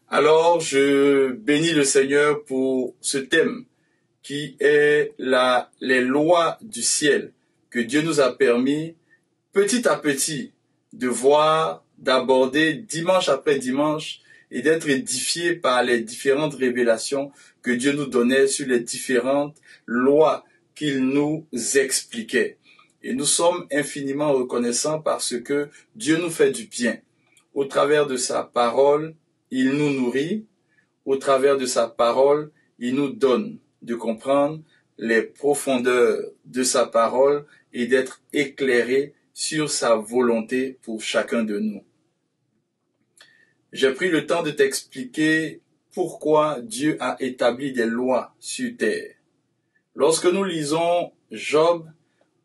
Alors, je bénis le Seigneur pour ce thème qui est les lois du ciel que Dieu nous a permis petit à petit de voir, d'aborder dimanche après dimanche et d'être édifiés par les différentes révélations que Dieu nous donnait sur les différentes lois qu'il nous expliquait. Et nous sommes infiniment reconnaissants parce que Dieu nous fait du bien. Au travers de sa parole, il nous nourrit. Au travers de sa parole, il nous donne de comprendre les profondeurs de sa parole et d'être éclairés sur sa volonté pour chacun de nous. J'ai pris le temps de t'expliquer pourquoi Dieu a établi des lois sur terre. Lorsque nous lisons Job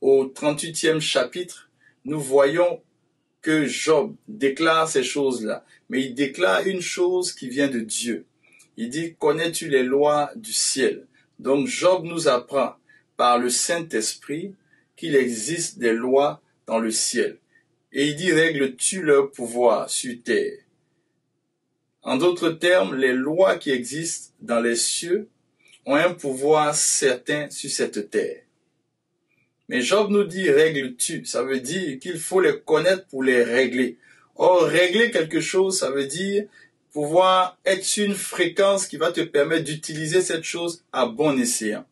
au 38e chapitre, nous voyons que Job déclare ces choses-là, mais il déclare une chose qui vient de Dieu. Il dit, connais-tu les lois du ciel? Donc Job nous apprend par le Saint-Esprit qu'il existe des lois dans le ciel. Et il dit, règles-tu leur pouvoir sur terre? En d'autres termes, les lois qui existent dans les cieux ont un pouvoir certain sur cette terre. Mais Job nous dit, règles-tu? Ça veut dire qu'il faut les connaître pour les régler. Or, régler quelque chose, ça veut dire pouvoir être sur une fréquence qui va te permettre d'utiliser cette chose à bon escient.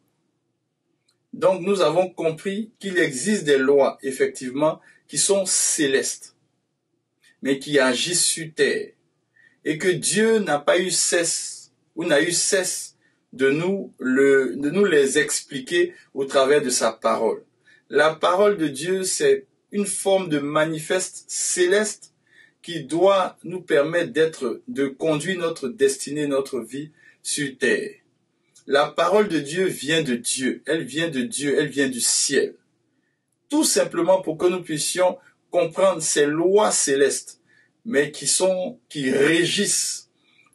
Donc, nous avons compris qu'il existe des lois, effectivement, qui sont célestes, mais qui agissent sur terre. Et que Dieu n'a pas eu cesse, ou n'a eu cesse de nous les expliquer au travers de sa parole. La parole de Dieu, c'est une forme de manifeste céleste qui doit nous permettre de conduire notre destinée, notre vie sur terre. La parole de Dieu vient de Dieu, elle vient de Dieu, elle vient du ciel. Tout simplement pour que nous puissions comprendre ces lois célestes, mais qui régissent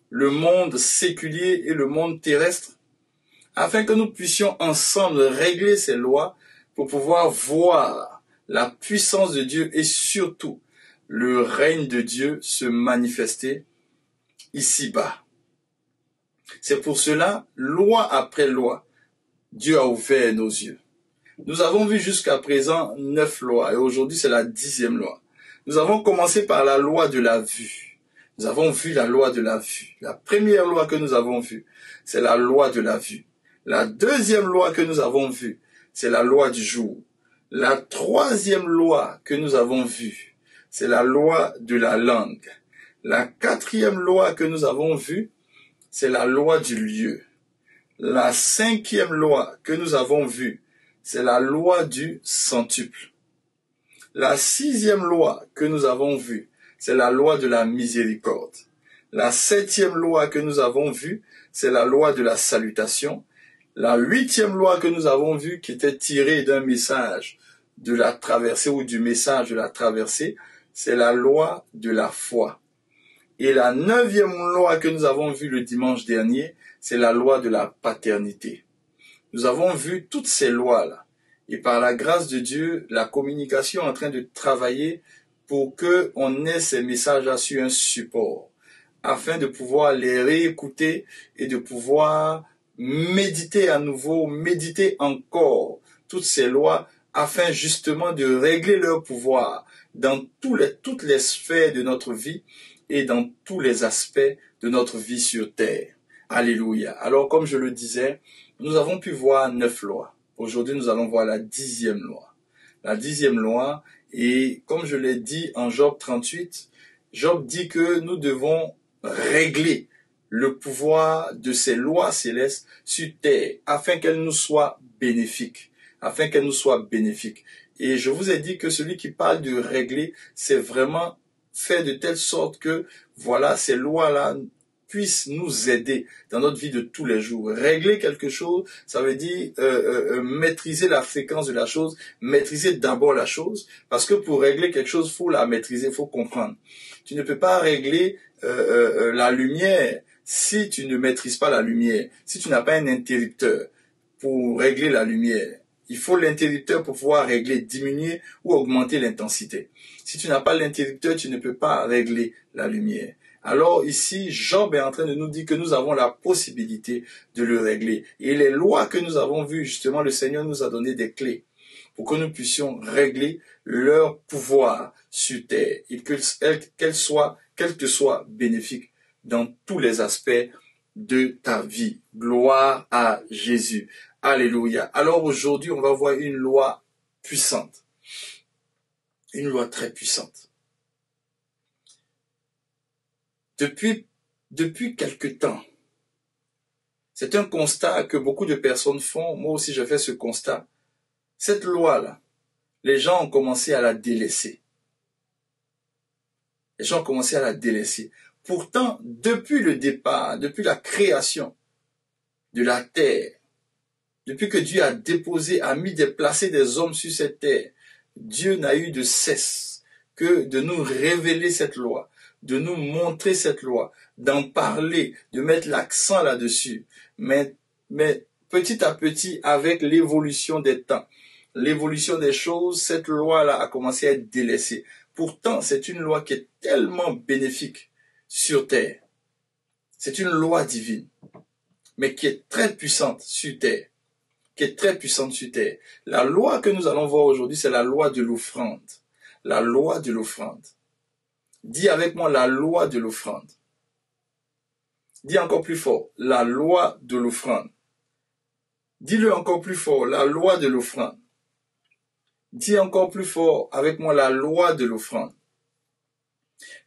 le monde séculier et le monde terrestre, afin que nous puissions ensemble régler ces lois pour pouvoir voir la puissance de Dieu et surtout le règne de Dieu se manifester ici-bas. C'est pour cela, loi après loi, Dieu a ouvert nos yeux. Nous avons vu jusqu'à présent 9 lois et aujourd'hui c'est la 10e loi. Nous avons commencé par la loi de la vue. Nous avons vu la loi de la vue. La première loi que nous avons vue, c'est la loi de la vue. La deuxième loi que nous avons vue, c'est la loi du jour. La troisième loi que nous avons vue, c'est la loi de la langue. La quatrième loi que nous avons vue, c'est la loi du lieu. La cinquième loi que nous avons vue, c'est la loi du centuple. La sixième loi que nous avons vue, c'est la loi de la miséricorde. La septième loi que nous avons vue, c'est la loi de la salutation. La huitième loi que nous avons vue, qui était tirée d'un message de la traversée ou du message de la traversée, c'est la loi de la foi. Et la neuvième loi que nous avons vue le dimanche dernier, c'est la loi de la paternité. Nous avons vu toutes ces lois-là. Et par la grâce de Dieu, la communication est en train de travailler pour qu'on ait ces messages-là sur un support, afin de pouvoir les réécouter et de pouvoir méditer à nouveau, méditer encore toutes ces lois, afin justement de régler leur pouvoir dans toutes les sphères de notre vie et dans tous les aspects de notre vie sur terre. Alléluia. Alors, comme je le disais, nous avons pu voir 9 lois. Aujourd'hui, nous allons voir la 10e loi. La 10e loi, et comme je l'ai dit en Job 38, Job dit que nous devons régler le pouvoir de ces lois célestes sur terre, afin qu'elles nous soient bénéfiques. Afin qu'elles nous soient bénéfiques. Et je vous ai dit que celui qui parle de régler, c'est vraiment faire de telle sorte que, voilà, ces lois-là puissent nous aider dans notre vie de tous les jours. Régler quelque chose, ça veut dire maîtriser la fréquence de la chose, maîtriser d'abord la chose, parce que pour régler quelque chose, il faut la maîtriser, il faut comprendre. Tu ne peux pas régler la lumière si tu ne maîtrises pas la lumière, si tu n'as pas un interrupteur pour régler la lumière. Il faut l'interrupteur pour pouvoir régler, diminuer ou augmenter l'intensité. Si tu n'as pas l'interrupteur, tu ne peux pas régler la lumière. Alors ici, Job est en train de nous dire que nous avons la possibilité de le régler. Et les lois que nous avons vues, justement, le Seigneur nous a donné des clés pour que nous puissions régler leur pouvoir sur terre et qu'elle te soit bénéfique dans tous les aspects de ta vie. Gloire à Jésus. Alléluia. Alors aujourd'hui, on va voir une loi puissante. Une loi très puissante. Depuis quelque temps, c'est un constat que beaucoup de personnes font. Moi aussi, je fais ce constat. Cette loi-là, les gens ont commencé à la délaisser. Les gens ont commencé à la délaisser. Pourtant, depuis le départ, depuis la création de la terre, depuis que Dieu a placé des hommes sur cette terre, Dieu n'a eu de cesse que de nous révéler cette loi, de nous montrer cette loi, d'en parler, de mettre l'accent là-dessus. Mais petit à petit, avec l'évolution des temps, l'évolution des choses, cette loi-là a commencé à être délaissée. Pourtant, c'est une loi qui est tellement bénéfique sur terre. C'est une loi divine, mais qui est très puissante sur terre. La loi que nous allons voir aujourd'hui, c'est la loi de l'offrande. La loi de l'offrande. Dis avec moi la loi de l'offrande. Dis encore plus fort, la loi de l'offrande. Dis-le encore plus fort, la loi de l'offrande. Dis encore plus fort avec moi la loi de l'offrande.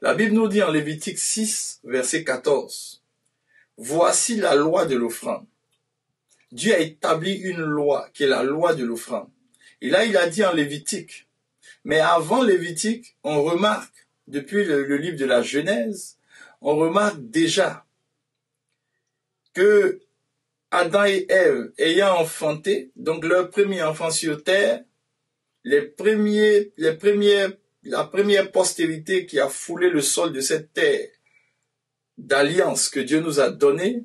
La Bible nous dit en Lévitique 6, verset 14, « Voici la loi de l'offrande. » Dieu a établi une loi qui est la loi de l'offrande. Et là, il a dit en Lévitique. Mais avant Lévitique, on remarque, depuis le livre de la Genèse, on remarque déjà que Adam et Ève, ayant enfanté, donc leur premier enfant sur terre, la première postérité qui a foulé le sol de cette terre d'alliance que Dieu nous a donnée,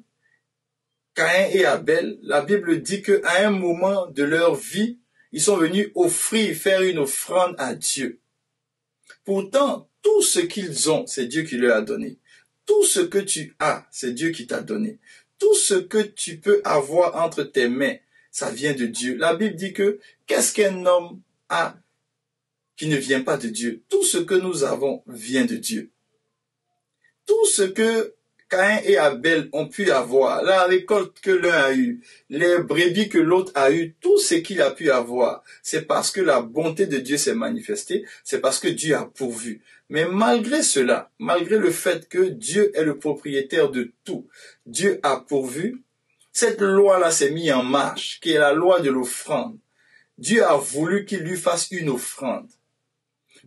Caïn et Abel, la Bible dit qu'à un moment de leur vie, ils sont venus faire une offrande à Dieu. Pourtant, tout ce qu'ils ont, c'est Dieu qui leur a donné. Tout ce que tu as, c'est Dieu qui t'a donné. Tout ce que tu peux avoir entre tes mains, ça vient de Dieu. La Bible dit que qu'est-ce qu'un homme a qui ne vient pas de Dieu? Tout ce que nous avons vient de Dieu. Tout ce que Caïn et Abel ont pu avoir, la récolte que l'un a eue, les brebis que l'autre a eues, tout ce qu'il a pu avoir, c'est parce que la bonté de Dieu s'est manifestée, c'est parce que Dieu a pourvu. Mais malgré cela, malgré le fait que Dieu est le propriétaire de tout, Dieu a pourvu, cette loi-là s'est mise en marche, qui est la loi de l'offrande. Dieu a voulu qu'il lui fasse une offrande.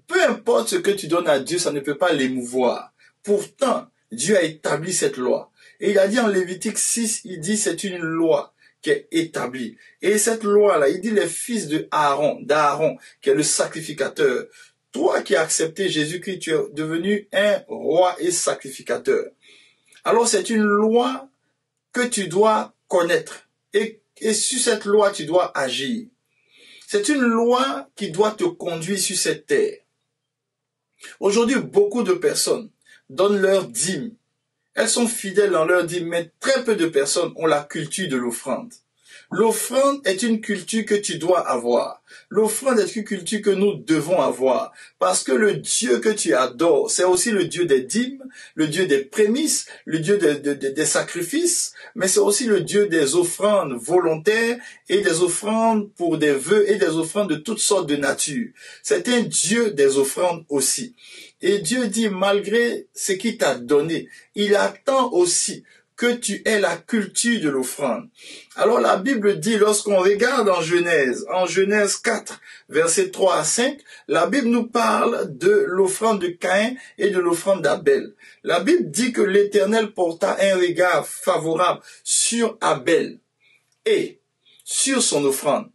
Peu importe ce que tu donnes à Dieu, ça ne peut pas l'émouvoir. Pourtant, Dieu a établi cette loi. Et il a dit en Lévitique 6, il dit c'est une loi qui est établie. Et cette loi-là, il dit les fils d'Aaron, qui est le sacrificateur. Toi qui as accepté Jésus-Christ, tu es devenu un roi et sacrificateur. Alors c'est une loi que tu dois connaître. Et sur cette loi, tu dois agir. C'est une loi qui doit te conduire sur cette terre. Aujourd'hui, beaucoup de personnes donnent leur dîme. Elles sont fidèles dans leur dîme, mais très peu de personnes ont la culture de l'offrande. L'offrande est une culture que tu dois avoir. L'offrande est une culture que nous devons avoir. Parce que le Dieu que tu adores, c'est aussi le Dieu des dîmes, le Dieu des prémices, le Dieu des sacrifices, mais c'est aussi le Dieu des offrandes volontaires et des offrandes pour des vœux et des offrandes de toutes sortes de nature. C'est un Dieu des offrandes aussi. Et Dieu dit, malgré ce qu'il t'a donné, il attend aussi que tu aies la culture de l'offrande. Alors la Bible dit, lorsqu'on regarde en Genèse 4, versets 3 à 5, la Bible nous parle de l'offrande de Caïn et de l'offrande d'Abel. La Bible dit que l'Éternel porta un regard favorable sur Abel et sur son offrande.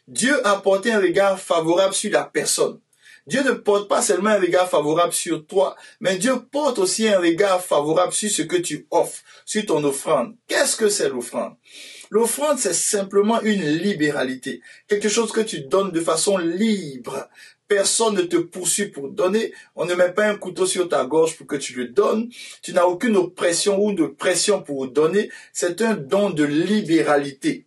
Dieu a porté un regard favorable sur la personne. Dieu ne porte pas seulement un regard favorable sur toi, mais Dieu porte aussi un regard favorable sur ce que tu offres, sur ton offrande. Qu'est-ce que c'est l'offrande? L'offrande, c'est simplement une libéralité. Quelque chose que tu donnes de façon libre. Personne ne te poursuit pour donner. On ne met pas un couteau sur ta gorge pour que tu le donnes. Tu n'as aucune oppression ou de pression pour donner. C'est un don de libéralité.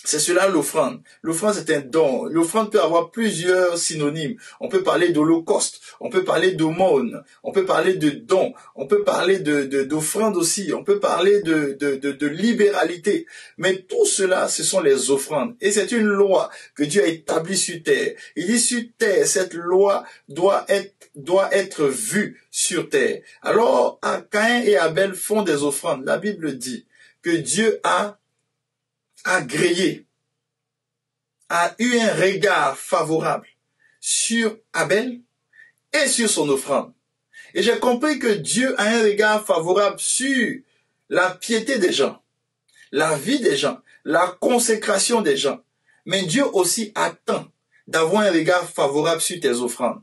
C'est cela l'offrande. L'offrande, c'est un don. L'offrande peut avoir plusieurs synonymes. On peut parler d'holocauste, on peut parler d'aumône, on peut parler de don, on peut parler d'offrande aussi, on peut parler de libéralité. Mais tout cela, ce sont les offrandes. Et c'est une loi que Dieu a établie sur terre. Il dit sur terre, cette loi doit être vue sur terre. Alors, Caïn et Abel font des offrandes. La Bible dit que Dieu a agréé, a eu un regard favorable sur Abel et sur son offrande. Et j'ai compris que Dieu a un regard favorable sur la piété des gens, la vie des gens, la consécration des gens. Mais Dieu aussi attend d'avoir un regard favorable sur tes offrandes.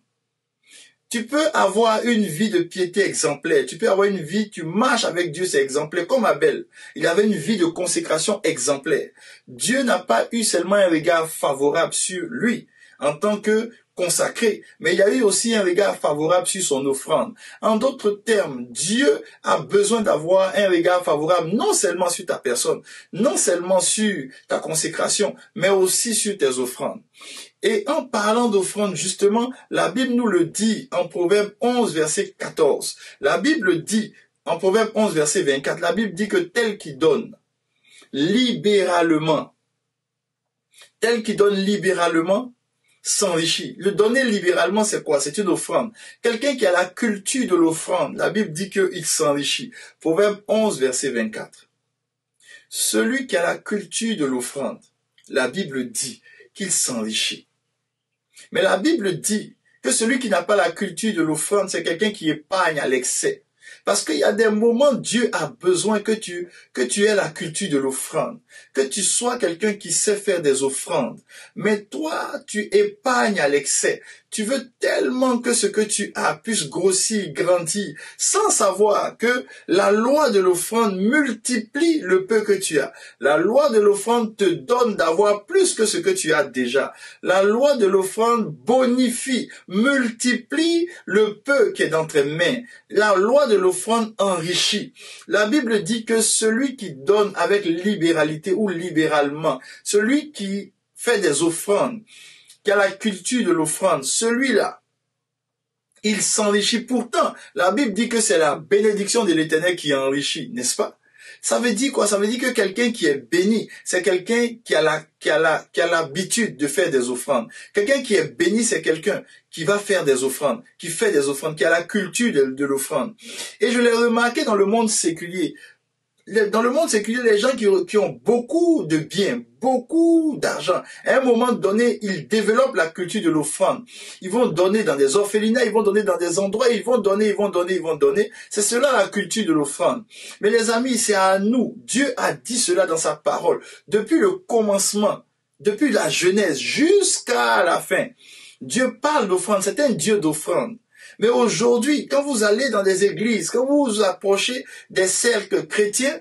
Tu peux avoir une vie de piété exemplaire. Tu peux avoir une vie, tu marches avec Dieu, c'est exemplaire. Comme Abel, il avait une vie de consécration exemplaire. Dieu n'a pas eu seulement un regard favorable sur lui en tant que consacré, mais il y a eu aussi un regard favorable sur son offrande. En d'autres termes, Dieu a besoin d'avoir un regard favorable non seulement sur ta personne, non seulement sur ta consécration, mais aussi sur tes offrandes. Et en parlant d'offrande, justement, la Bible nous le dit en Proverbe 11, verset 14. La Bible dit, en Proverbe 11, verset 24, la Bible dit que tel qui donne libéralement, s'enrichit. Le donner libéralement, c'est quoi? C'est une offrande. Quelqu'un qui a la culture de l'offrande, la Bible dit qu'il s'enrichit. Proverbe 11, verset 24. Celui qui a la culture de l'offrande, la Bible dit qu'il s'enrichit. Mais la Bible dit que celui qui n'a pas la culture de l'offrande, c'est quelqu'un qui épargne à l'excès. Parce qu'il y a des moments, Dieu a besoin que tu aies la culture de l'offrande, que tu sois quelqu'un qui sait faire des offrandes. Mais toi, tu épargnes à l'excès. Tu veux tellement que ce que tu as puisse grossir, grandir, sans savoir que la loi de l'offrande multiplie le peu que tu as. La loi de l'offrande te donne d'avoir plus que ce que tu as déjà. La loi de l'offrande bonifie, multiplie le peu qui est dans tes mains. La loi de l'offrande enrichit. La Bible dit que celui qui donne avec libéralité ou libéralement, celui qui fait des offrandes, qui a la culture de l'offrande, celui-là, il s'enrichit. Pourtant, la Bible dit que c'est la bénédiction de l'Éternel qui enrichit, n'est-ce pas? Ça veut dire quoi? Ça veut dire que quelqu'un qui est béni, c'est quelqu'un qui a l'habitude de faire des offrandes. Quelqu'un qui est béni, c'est quelqu'un qui va faire des offrandes, qui fait des offrandes, qui a la culture de l'offrande. Et je l'ai remarqué dans le monde séculier. Dans le monde séculier, les gens qui ont beaucoup de biens, beaucoup d'argent, à un moment donné, ils développent la culture de l'offrande. Ils vont donner dans des orphelinats, ils vont donner dans des endroits, ils vont donner. C'est cela la culture de l'offrande. Mais les amis, c'est à nous. Dieu a dit cela dans sa parole. Depuis le commencement, depuis la Genèse jusqu'à la fin, Dieu parle d'offrande. C'est un Dieu d'offrande. Mais aujourd'hui, quand vous allez dans des églises, quand vous vous approchez des cercles chrétiens,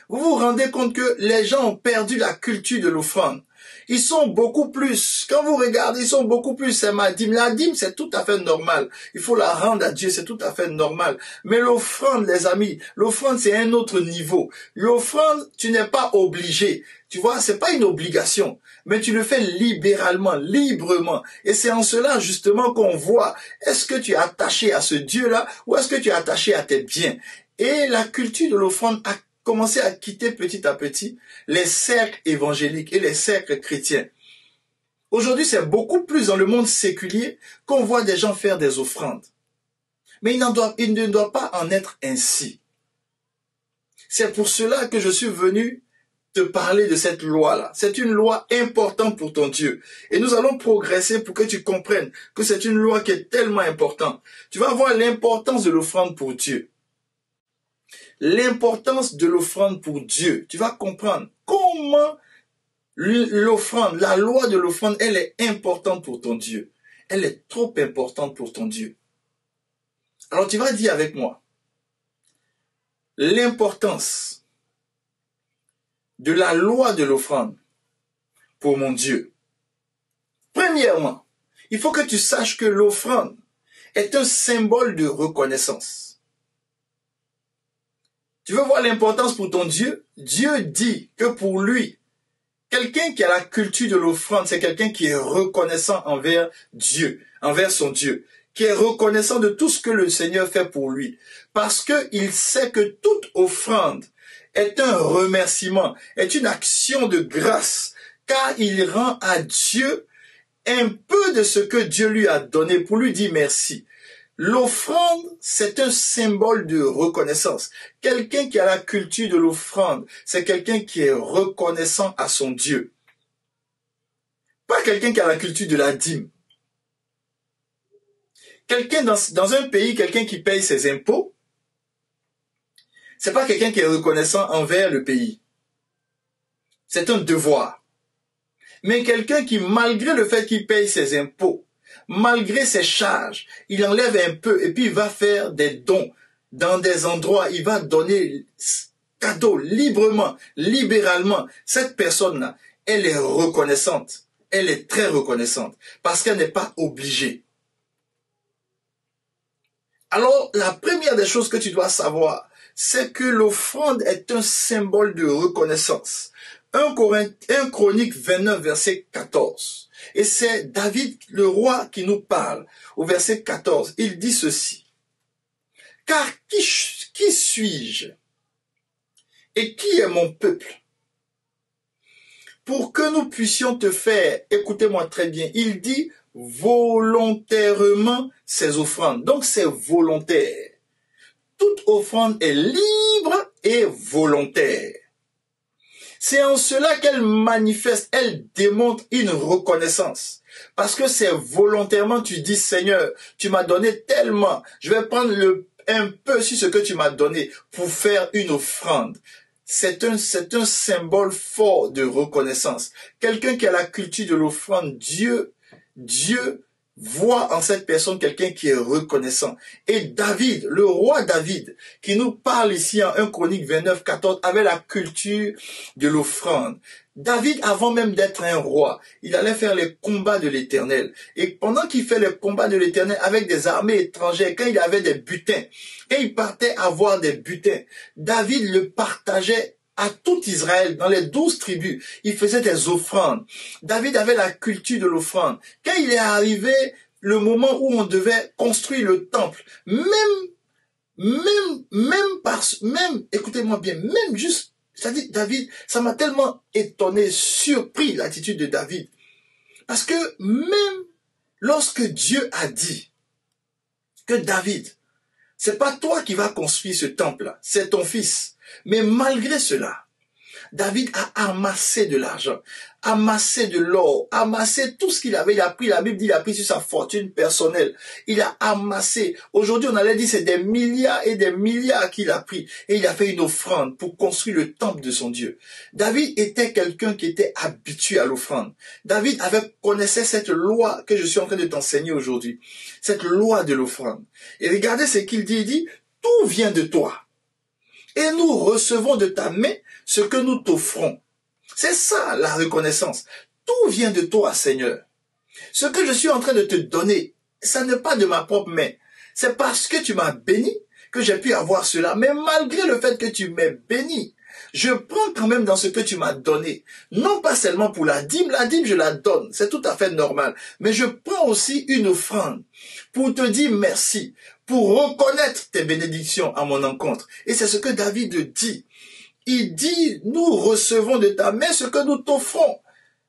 vous vous rendez compte que les gens ont perdu la culture de l'offrande. Ils sont beaucoup plus, quand vous regardez, ils sont beaucoup plus, c'est ma dîme. La dîme, c'est tout à fait normal. Il faut la rendre à Dieu, c'est tout à fait normal. Mais l'offrande, les amis, l'offrande, c'est un autre niveau. L'offrande, tu n'es pas obligé. Tu vois, c'est pas une obligation, mais tu le fais libéralement, librement. Et c'est en cela, justement, qu'on voit, est-ce que tu es attaché à ce Dieu-là, ou est-ce que tu es attaché à tes biens? Et la culture de l'offrande a commencé à quitter petit à petit les cercles évangéliques et les cercles chrétiens. Aujourd'hui, c'est beaucoup plus dans le monde séculier qu'on voit des gens faire des offrandes. Mais il ne doit pas en être ainsi. C'est pour cela que je suis venu te parler de cette loi-là. C'est une loi importante pour ton Dieu. Et nous allons progresser pour que tu comprennes que c'est une loi qui est tellement importante. Tu vas voir l'importance de l'offrande pour Dieu. L'importance de l'offrande pour Dieu. Tu vas comprendre comment l'offrande, la loi de l'offrande, elle est importante pour ton Dieu. Elle est trop importante pour ton Dieu. Alors tu vas dire avec moi, l'importance de la loi de l'offrande pour mon Dieu. Premièrement, il faut que tu saches que l'offrande est un symbole de reconnaissance. Tu veux voir l'importance pour ton Dieu? Dieu dit que pour lui, quelqu'un qui a la culture de l'offrande, c'est quelqu'un qui est reconnaissant envers Dieu, envers son Dieu, qui est reconnaissant de tout ce que le Seigneur fait pour lui. Parce qu'il sait que toute offrande est un remerciement, est une action de grâce, car il rend à Dieu un peu de ce que Dieu lui a donné pour lui dire merci. L'offrande, c'est un symbole de reconnaissance. Quelqu'un qui a la culture de l'offrande, c'est quelqu'un qui est reconnaissant à son Dieu. Pas quelqu'un qui a la culture de la dîme. Quelqu'un dans un pays, quelqu'un qui paye ses impôts, c'est pas quelqu'un qui est reconnaissant envers le pays. C'est un devoir. Mais quelqu'un qui, malgré le fait qu'il paye ses impôts, malgré ses charges, il enlève un peu et puis il va faire des dons dans des endroits, il va donner cadeaux librement, libéralement. Cette personne-là, elle est reconnaissante. Elle est très reconnaissante parce qu'elle n'est pas obligée. Alors, la première des choses que tu dois savoir, c'est que l'offrande est un symbole de reconnaissance. 1 Chronique 29, verset 14. Et c'est David, le roi, qui nous parle. Au verset 14, il dit ceci. Car qui suis-je? Et qui est mon peuple? Pour que nous puissions te faire, écoutez-moi très bien, il dit volontairement ses offrandes. Donc c'est volontaire. Toute offrande est libre et volontaire. C'est en cela qu'elle manifeste, elle démontre une reconnaissance. Parce que c'est volontairement, tu dis, Seigneur, tu m'as donné tellement, je vais prendre un peu sur ce que tu m'as donné pour faire une offrande. C'est un symbole fort de reconnaissance. Quelqu'un qui a la culture de l'offrande, Dieu voit en cette personne quelqu'un qui est reconnaissant. Et David, le roi David, qui nous parle ici en 1 Chronique 29, 14, avait la culture de l'offrande. David, avant même d'être un roi, il allait faire les combats de l'Éternel. Et pendant qu'il fait les combats de l'Éternel avec des armées étrangères, quand il avait des butins, et il partait avoir des butins, David le partageait à tout Israël, dans les 12 tribus, il faisait des offrandes. David avait la culture de l'offrande. Quand il est arrivé le moment où on devait construire le temple, écoutez-moi bien, même juste, c'est-à-dire David, ça m'a tellement étonné, surpris l'attitude de David. Parce que même lorsque Dieu a dit que David, c'est pas toi qui vas construire ce temple-là, c'est ton fils. Mais malgré cela, David a amassé de l'argent, amassé de l'or, amassé tout ce qu'il avait. Il a pris, la Bible dit, il a pris sur sa fortune personnelle. Il a amassé. Aujourd'hui, on allait dire c'est des milliards et des milliards qu'il a pris. Et il a fait une offrande pour construire le temple de son Dieu. David était quelqu'un qui était habitué à l'offrande. David connaissait cette loi que je suis en train de t'enseigner aujourd'hui. Cette loi de l'offrande. Et regardez ce qu'il dit. Il dit, tout vient de toi. Et nous recevons de ta main ce que nous t'offrons. C'est ça la reconnaissance. Tout vient de toi, Seigneur. Ce que je suis en train de te donner, ça n'est pas de ma propre main. C'est parce que tu m'as béni que j'ai pu avoir cela. Mais malgré le fait que tu m'aies béni, je prends quand même dans ce que tu m'as donné. Non pas seulement pour la dîme je la donne, c'est tout à fait normal. Mais je prends aussi une offrande pour te dire merci, pour reconnaître tes bénédictions à mon encontre. Et c'est ce que David dit. Il dit, nous recevons de ta main ce que nous t'offrons.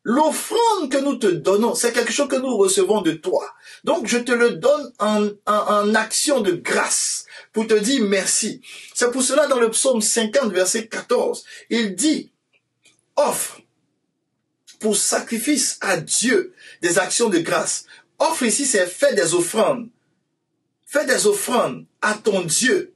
L'offrande que nous te donnons, c'est quelque chose que nous recevons de toi. Donc je te le donne en action de grâce pour te dire merci. C'est pour cela dans le psaume 50, verset 14, il dit, offre pour sacrifice à Dieu des actions de grâce. Offre ici, c'est fais des offrandes. Fais des offrandes à ton Dieu,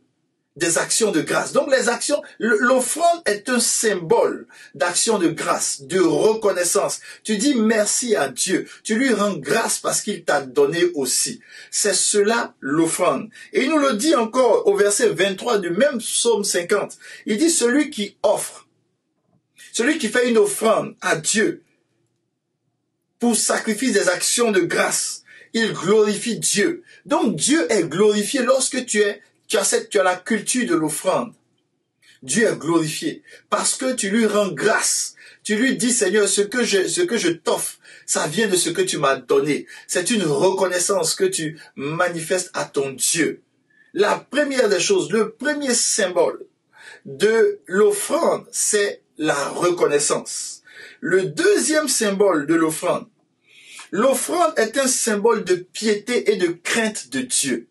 des actions de grâce. Donc les actions, l'offrande est un symbole d'action de grâce, de reconnaissance. Tu dis merci à Dieu. Tu lui rends grâce parce qu'il t'a donné aussi. C'est cela l'offrande. Et il nous le dit encore au verset 23 du même psaume 50. Il dit celui qui offre, celui qui fait une offrande à Dieu, pour sacrifice des actions de grâce. Il glorifie Dieu. Donc Dieu est glorifié lorsque tu as la culture de l'offrande. Dieu est glorifié parce que tu lui rends grâce. Tu lui dis, Seigneur, ce que je t'offre, ça vient de ce que tu m'as donné. C'est une reconnaissance que tu manifestes à ton Dieu. La première des choses, le premier symbole de l'offrande, c'est la reconnaissance. Le deuxième symbole de l'offrande est un symbole de piété et de crainte de Dieu.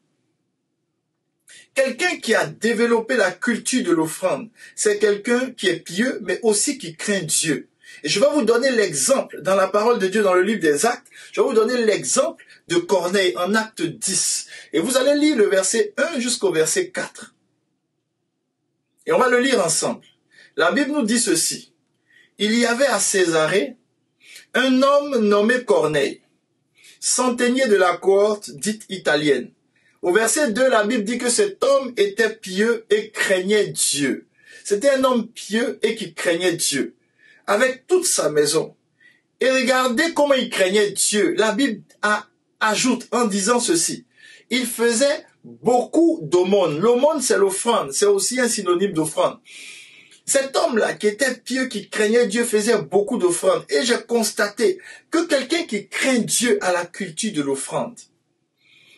Quelqu'un qui a développé la culture de l'offrande, c'est quelqu'un qui est pieux, mais aussi qui craint Dieu. Et je vais vous donner l'exemple dans la parole de Dieu, dans le livre des Actes. Je vais vous donner l'exemple de Corneille en Acte 10. Et vous allez lire le verset 1 jusqu'au verset 4. Et on va le lire ensemble. La Bible nous dit ceci. Il y avait à Césarée un homme nommé Corneille, centenier de la cohorte dite italienne. Au verset 2, la Bible dit que cet homme était pieux et craignait Dieu. C'était un homme pieux et qui craignait Dieu, avec toute sa maison. Et regardez comment il craignait Dieu. La Bible ajoute en disant ceci. Il faisait beaucoup d'aumônes. L'aumône, c'est l'offrande. C'est aussi un synonyme d'offrande. Cet homme-là, qui était pieux, qui craignait Dieu, faisait beaucoup d'offrandes. Et j'ai constaté que quelqu'un qui craint Dieu a la culture de l'offrande.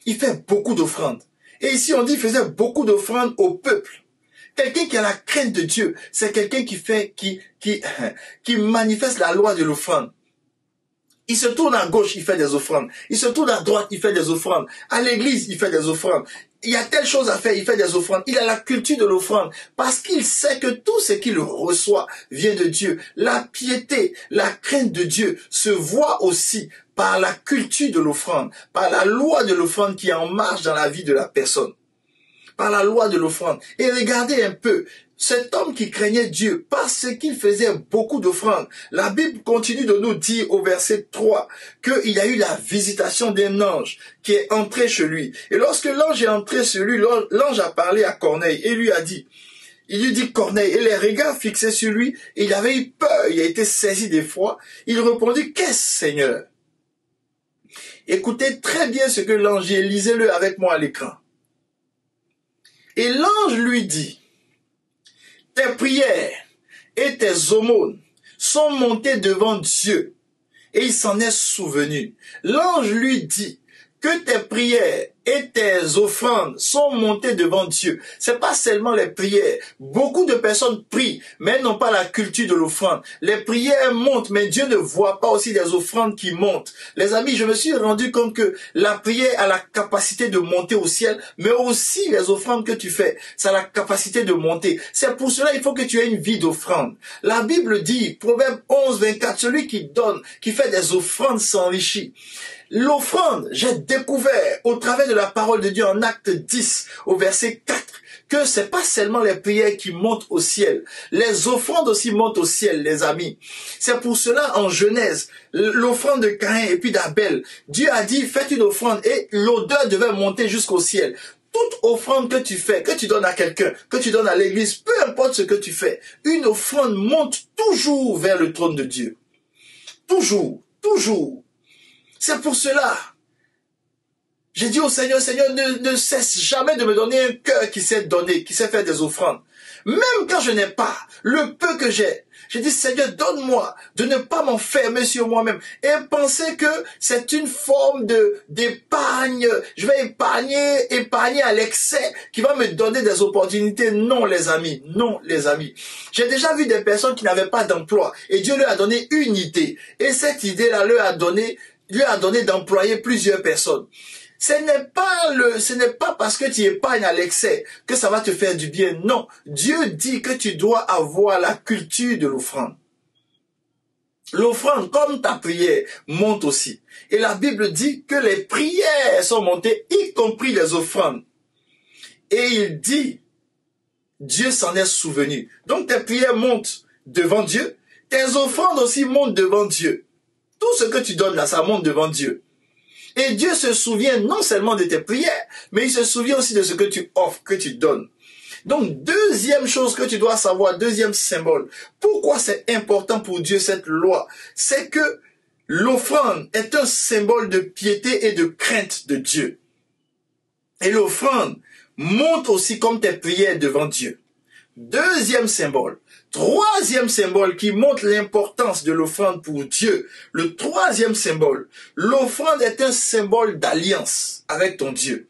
Il fait beaucoup d'offrandes. Et ici, on dit qu'il faisait beaucoup d'offrandes au peuple. Quelqu'un qui a la crainte de Dieu, c'est quelqu'un qui manifeste la loi de l'offrande. Il se tourne à gauche, il fait des offrandes. Il se tourne à droite, il fait des offrandes. À l'église, il fait des offrandes. Il y a telle chose à faire, il fait des offrandes. Il a la culture de l'offrande parce qu'il sait que tout ce qu'il reçoit vient de Dieu. La piété, la crainte de Dieu se voit aussi par la culture de l'offrande, par la loi de l'offrande qui est en marche dans la vie de la personne. Par la loi de l'offrande. Et regardez un peu, cet homme qui craignait Dieu, parce qu'il faisait beaucoup d'offrandes. La Bible continue de nous dire au verset 3 qu'il y a eu la visitation d'un ange qui est entré chez lui. Et lorsque l'ange est entré chez lui, l'ange a parlé à Corneille et lui a dit, il lui dit Corneille, et les regards fixés sur lui, il avait eu peur, il a été saisi d'effroi. Il répondit, qu'est-ce Seigneur? Écoutez très bien ce que l'ange dit, lisez-le avec moi à l'écran. Et l'ange lui dit, tes prières et tes aumônes sont montées devant Dieu, et il s'en est souvenu. L'ange lui dit que tes prières et tes offrandes sont montées devant Dieu. C'est pas seulement les prières. Beaucoup de personnes prient, mais elles n'ont pas la culture de l'offrande. Les prières montent, mais Dieu ne voit pas aussi des offrandes qui montent. Les amis, je me suis rendu compte que la prière a la capacité de monter au ciel, mais aussi les offrandes que tu fais, ça a la capacité de monter. C'est pour cela qu'il faut que tu aies une vie d'offrande. La Bible dit, Proverbe 11, 24, celui qui donne, qui fait des offrandes s'enrichit. L'offrande, j'ai découvert au travers de la parole de Dieu en Acte 10, au verset 4, que c'est pas seulement les prières qui montent au ciel. Les offrandes aussi montent au ciel, les amis. C'est pour cela, en Genèse, l'offrande de Caïn et puis d'Abel, Dieu a dit, faites une offrande et l'odeur devait monter jusqu'au ciel. Toute offrande que tu fais, que tu donnes à quelqu'un, que tu donnes à l'église, peu importe ce que tu fais, une offrande monte toujours vers le trône de Dieu. Toujours, toujours. C'est pour cela, j'ai dit au Seigneur, Seigneur, ne cesse jamais de me donner un cœur qui sait donner, qui sait faire des offrandes. Même quand je n'ai pas, le peu que j'ai dit, Seigneur, donne-moi de ne pas m'enfermer sur moi-même et penser que c'est une forme d'épargne. Je vais épargner à l'excès qui va me donner des opportunités. Non, les amis, non, les amis. J'ai déjà vu des personnes qui n'avaient pas d'emploi et Dieu leur a donné une idée. Et cette idée-là leur a donné d'employer plusieurs personnes. Ce n'est pas parce que tu épargnes à l'excès que ça va te faire du bien. Non. Dieu dit que tu dois avoir la culture de l'offrande. L'offrande, comme ta prière, monte aussi. Et la Bible dit que les prières sont montées, y compris les offrandes. Et il dit, Dieu s'en est souvenu. Donc tes prières montent devant Dieu, tes offrandes aussi montent devant Dieu. Tout ce que tu donnes là, ça monte devant Dieu. Et Dieu se souvient non seulement de tes prières, mais il se souvient aussi de ce que tu offres, que tu donnes. Donc, deuxième chose que tu dois savoir, deuxième symbole. Pourquoi c'est important pour Dieu cette loi? C'est que l'offrande est un symbole de piété et de crainte de Dieu. Et l'offrande montre aussi comme tes prières devant Dieu. Deuxième symbole. Troisième symbole qui montre l'importance de l'offrande pour Dieu. Le troisième symbole. L'offrande est un symbole d'alliance avec ton Dieu.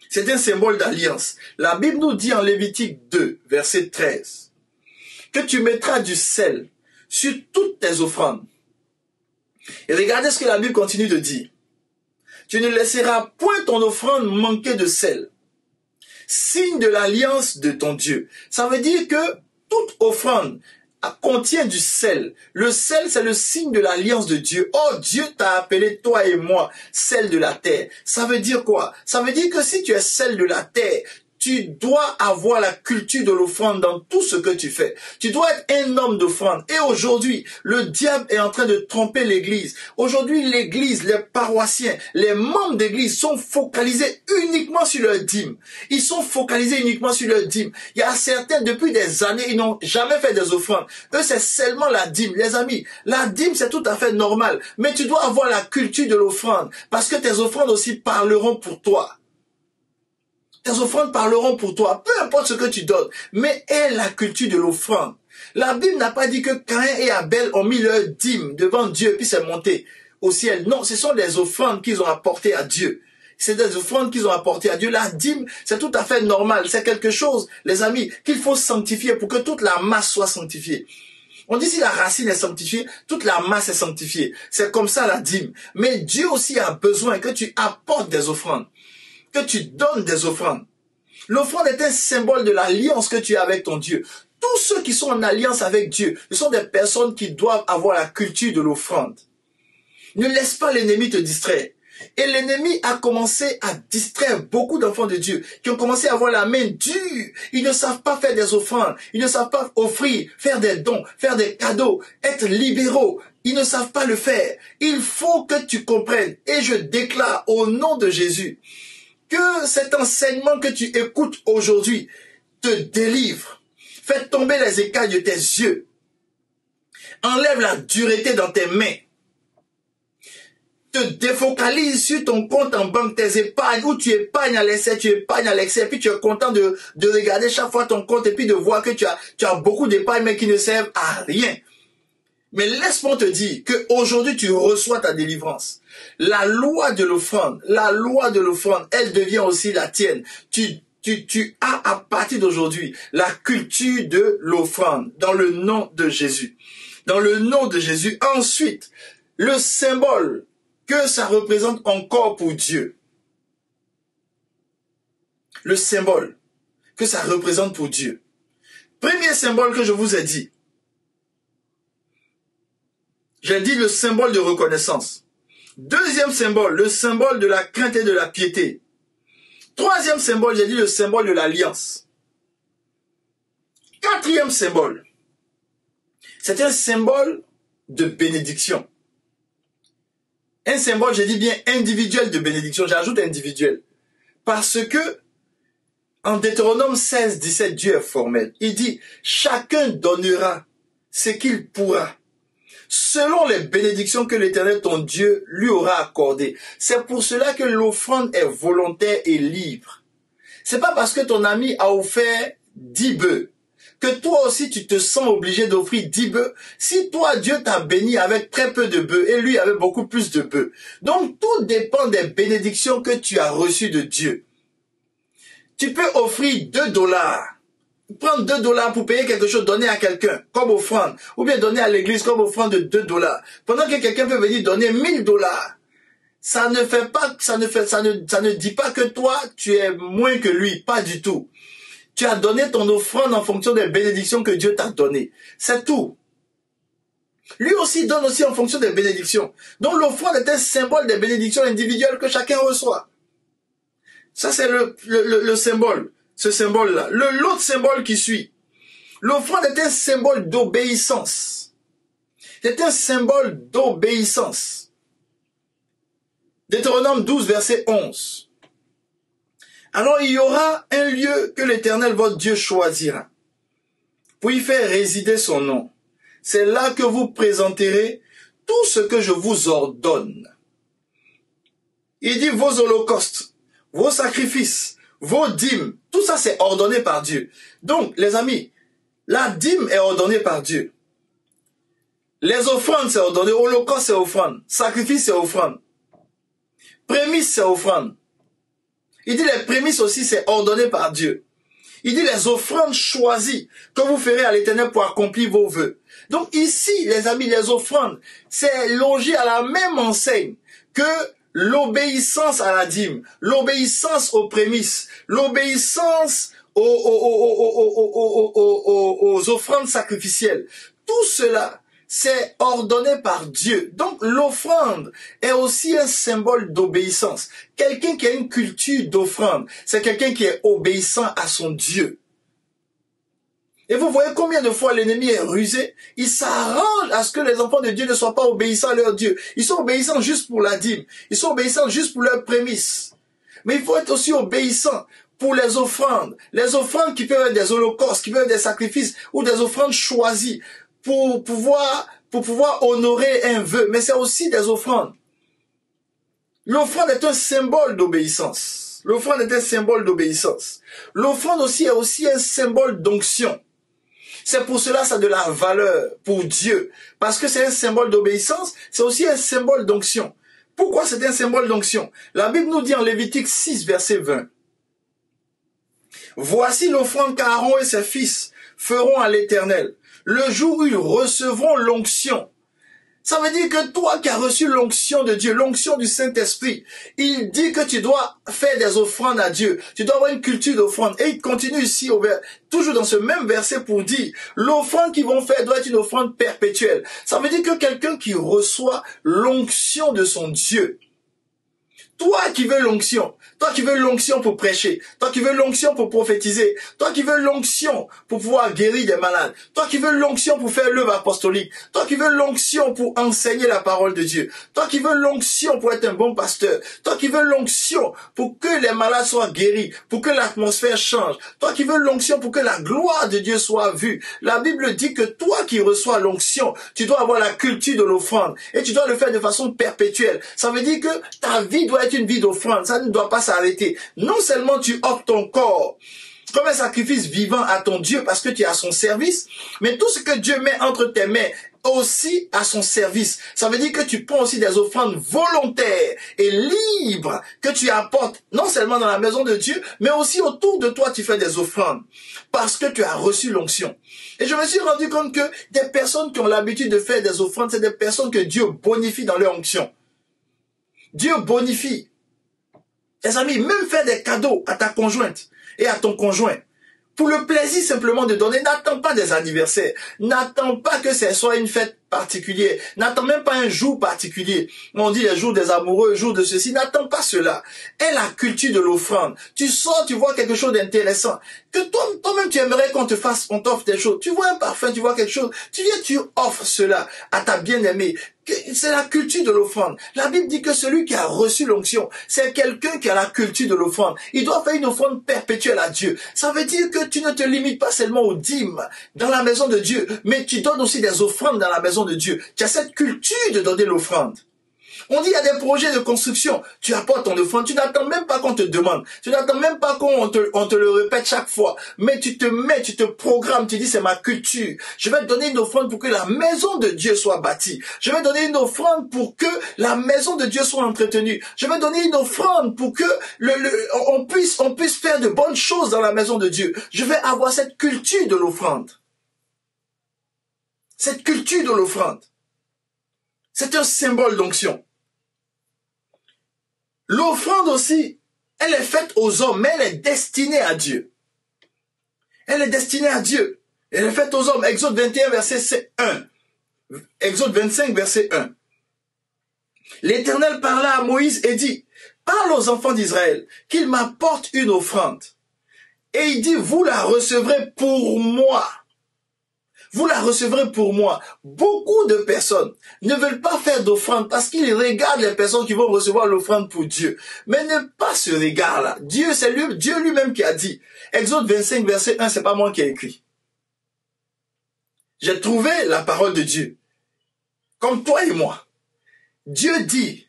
C'est un symbole d'alliance. La Bible nous dit en Lévitique 2, verset 13, que tu mettras du sel sur toutes tes offrandes. Et regardez ce que la Bible continue de dire. Tu ne laisseras point ton offrande manquer de sel. Signe de l'alliance de ton Dieu. Ça veut dire que toute offrande contient du sel. Le sel, c'est le signe de l'alliance de Dieu. Oh, Dieu t'a appelé, toi et moi, sel de la terre. Ça veut dire quoi? Ça veut dire que si tu es sel de la terre, tu dois avoir la culture de l'offrande dans tout ce que tu fais. Tu dois être un homme d'offrande. Et aujourd'hui, le diable est en train de tromper l'église. Aujourd'hui, l'église, les paroissiens, les membres d'église sont focalisés uniquement sur leur dîme. Ils sont focalisés uniquement sur leur dîme. Il y a certains, depuis des années, ils n'ont jamais fait des offrandes. Eux, c'est seulement la dîme. Les amis, la dîme, c'est tout à fait normal. Mais tu dois avoir la culture de l'offrande. Parce que tes offrandes aussi parleront pour toi. Tes offrandes parleront pour toi, peu importe ce que tu donnes, mais aie la culture de l'offrande. La Bible n'a pas dit que Caïn et Abel ont mis leur dîme devant Dieu puis c'est monté au ciel. Non, ce sont des offrandes qu'ils ont apportées à Dieu. C'est des offrandes qu'ils ont apportées à Dieu. La dîme, c'est tout à fait normal. C'est quelque chose, les amis, qu'il faut sanctifier pour que toute la masse soit sanctifiée. On dit si la racine est sanctifiée, toute la masse est sanctifiée. C'est comme ça la dîme. Mais Dieu aussi a besoin que tu apportes des offrandes, que tu donnes des offrandes. L'offrande est un symbole de l'alliance que tu as avec ton Dieu. Tous ceux qui sont en alliance avec Dieu, ce sont des personnes qui doivent avoir la culture de l'offrande. Ne laisse pas l'ennemi te distraire. Et l'ennemi a commencé à distraire beaucoup d'enfants de Dieu qui ont commencé à avoir la main dure. Ils ne savent pas faire des offrandes. Ils ne savent pas offrir, faire des dons, faire des cadeaux, être libéraux. Ils ne savent pas le faire. Il faut que tu comprennes. Et je déclare au nom de Jésus que cet enseignement que tu écoutes aujourd'hui te délivre. Fais tomber les écailles de tes yeux. Enlève la dureté dans tes mains. Te défocalise sur ton compte en banque, tes épargnes, où tu épargnes à l'excès, puis tu es content de regarder chaque fois ton compte et puis de voir que tu as beaucoup d'épargnes mais qui ne servent à rien. Mais laisse-moi te dire qu'aujourd'hui tu reçois ta délivrance. La loi de l'offrande, elle devient aussi la tienne. Tu as à partir d'aujourd'hui la culture de l'offrande dans le nom de Jésus. Dans le nom de Jésus. Ensuite, le symbole que ça représente encore pour Dieu. Le symbole que ça représente pour Dieu. Premier symbole que je vous ai dit. J'ai dit le symbole de reconnaissance. Deuxième symbole, le symbole de la crainte et de la piété. Troisième symbole, j'ai dit le symbole de l'alliance. Quatrième symbole, c'est un symbole de bénédiction. Un symbole, j'ai dit bien individuel de bénédiction, j'ajoute individuel. Parce que, en Deutéronome 16, 17, Dieu est formel. Il dit, chacun donnera ce qu'il pourra, selon les bénédictions que l'Éternel, ton Dieu, lui aura accordées. C'est pour cela que l'offrande est volontaire et libre. C'est pas parce que ton ami a offert 10 bœufs que toi aussi tu te sens obligé d'offrir 10 bœufs. Si toi, Dieu t'a béni avec très peu de bœufs et lui avec beaucoup plus de bœufs. Donc, tout dépend des bénédictions que tu as reçues de Dieu. Tu peux offrir $2. Prendre $2 pour payer quelque chose, donner à quelqu'un comme offrande, ou bien donner à l'église comme offrande de $2. Pendant que quelqu'un peut venir donner $1000. Ça ne dit pas que toi, tu es moins que lui, pas du tout. Tu as donné ton offrande en fonction des bénédictions que Dieu t'a données. C'est tout. Lui aussi donne aussi en fonction des bénédictions. Donc l'offrande est un symbole des bénédictions individuelles que chacun reçoit. Ça c'est le symbole, ce symbole-là. L'autre symbole qui suit. L'offrande est un symbole d'obéissance. C'est un symbole d'obéissance. Deutéronome 12, verset 11. Alors il y aura un lieu que l'Éternel votre Dieu choisira pour y faire résider son nom. C'est là que vous présenterez tout ce que je vous ordonne. Il dit vos holocaustes, vos sacrifices, vos dîmes, tout ça c'est ordonné par Dieu. Donc, les amis, la dîme est ordonnée par Dieu. Les offrandes c'est ordonné, holocauste c'est offrande, sacrifice c'est offrande, prémices c'est offrande. Il dit les prémices aussi c'est ordonné par Dieu. Il dit les offrandes choisies que vous ferez à l'Éternel pour accomplir vos vœux. Donc ici, les amis, les offrandes, c'est logé à la même enseigne que l'obéissance à la dîme, l'obéissance aux prémices, l'obéissance aux offrandes sacrificielles. Tout cela, c'est ordonné par Dieu. Donc l'offrande est aussi un symbole d'obéissance. Quelqu'un qui a une culture d'offrande, c'est quelqu'un qui est obéissant à son Dieu. Et vous voyez combien de fois l'ennemi est rusé. Il s'arrange à ce que les enfants de Dieu ne soient pas obéissants à leur Dieu. Ils sont obéissants juste pour la dîme. Ils sont obéissants juste pour leurs prémices. Mais il faut être aussi obéissant pour les offrandes. Les offrandes qui peuvent être des holocaustes, qui peuvent être des sacrifices ou des offrandes choisies pour pouvoir honorer un vœu. Mais c'est aussi des offrandes. L'offrande est un symbole d'obéissance. L'offrande est un symbole d'obéissance. L'offrande aussi est aussi un symbole d'onction. C'est pour cela ça a de la valeur pour Dieu. Parce que c'est un symbole d'obéissance, c'est aussi un symbole d'onction. Pourquoi c'est un symbole d'onction? La Bible nous dit en Lévitique 6, verset 20. Voici l'offrande qu'Aaron et ses fils feront à l'Éternel, le jour où ils recevront l'onction. Ça veut dire que toi qui as reçu l'onction de Dieu, l'onction du Saint-Esprit, il dit que tu dois faire des offrandes à Dieu. Tu dois avoir une culture d'offrande. Et il continue ici, toujours dans ce même verset pour dire, l'offrande qu'ils vont faire doit être une offrande perpétuelle. Ça veut dire que quelqu'un qui reçoit l'onction de son Dieu, toi qui veux l'onction, toi qui veux l'onction pour prêcher, toi qui veux l'onction pour prophétiser, toi qui veux l'onction pour pouvoir guérir des malades, toi qui veux l'onction pour faire l'œuvre apostolique, toi qui veux l'onction pour enseigner la parole de Dieu, toi qui veux l'onction pour être un bon pasteur, toi qui veux l'onction pour que les malades soient guéris, pour que l'atmosphère change, toi qui veux l'onction pour que la gloire de Dieu soit vue. La Bible dit que toi qui reçois l'onction, tu dois avoir la culture de l'offrande et tu dois le faire de façon perpétuelle. Ça veut dire que ta vie doit être une vie d'offrande, ça ne doit pas s'arrêter. Non seulement tu offres ton corps comme un sacrifice vivant à ton Dieu parce que tu es à son service, mais tout ce que Dieu met entre tes mains aussi à son service. Ça veut dire que tu prends aussi des offrandes volontaires et libres que tu apportes non seulement dans la maison de Dieu, mais aussi autour de toi tu fais des offrandes parce que tu as reçu l'onction. Et je me suis rendu compte que des personnes qui ont l'habitude de faire des offrandes, c'est des personnes que Dieu bonifie dans leur onction. Dieu bonifie. Les amis, même faire des cadeaux à ta conjointe et à ton conjoint, pour le plaisir simplement de donner, n'attends pas des anniversaires, n'attends pas que ce soit une fête particulière, n'attends même pas un jour particulier. On dit les jours des amoureux, le jour de ceci, n'attends pas cela. Aie la culture de l'offrande. Tu sors, tu vois quelque chose d'intéressant, que toi-même tu aimerais qu'on t'offre des choses. Tu vois un parfum, tu vois quelque chose, tu viens, tu offres cela à ta bien-aimée. C'est la culture de l'offrande. La Bible dit que celui qui a reçu l'onction, c'est quelqu'un qui a la culture de l'offrande. Il doit faire une offrande perpétuelle à Dieu. Ça veut dire que tu ne te limites pas seulement aux dîmes dans la maison de Dieu, mais tu donnes aussi des offrandes dans la maison de Dieu. Tu as cette culture de donner l'offrande. On dit il y a des projets de construction, tu apportes ton offrande, tu n'attends même pas qu'on te demande, tu n'attends même pas qu'on te le répète chaque fois, mais tu te programmes, tu dis c'est ma culture, je vais donner une offrande pour que la maison de Dieu soit bâtie, je vais donner une offrande pour que la maison de Dieu soit entretenue, je vais donner une offrande pour que on puisse faire de bonnes choses dans la maison de Dieu. Je vais avoir cette culture de l'offrande. Cette culture de l'offrande. C'est un symbole d'onction. L'offrande aussi, elle est faite aux hommes, mais elle est destinée à Dieu. Elle est destinée à Dieu. Elle est faite aux hommes. Exode 21, verset 1. Exode 25, verset 1. L'Éternel parla à Moïse et dit, parle aux enfants d'Israël qu'ils m'apportent une offrande. Et il dit, vous la recevrez pour moi. Vous la recevrez pour moi. Beaucoup de personnes ne veulent pas faire d'offrande parce qu'ils regardent les personnes qui vont recevoir l'offrande pour Dieu. Mais ne pas ce regard-là. Dieu, c'est Dieu lui-même qui a dit. Exode 25, verset 1, c'est pas moi qui ai écrit. J'ai trouvé la parole de Dieu. comme toi et moi. Dieu dit,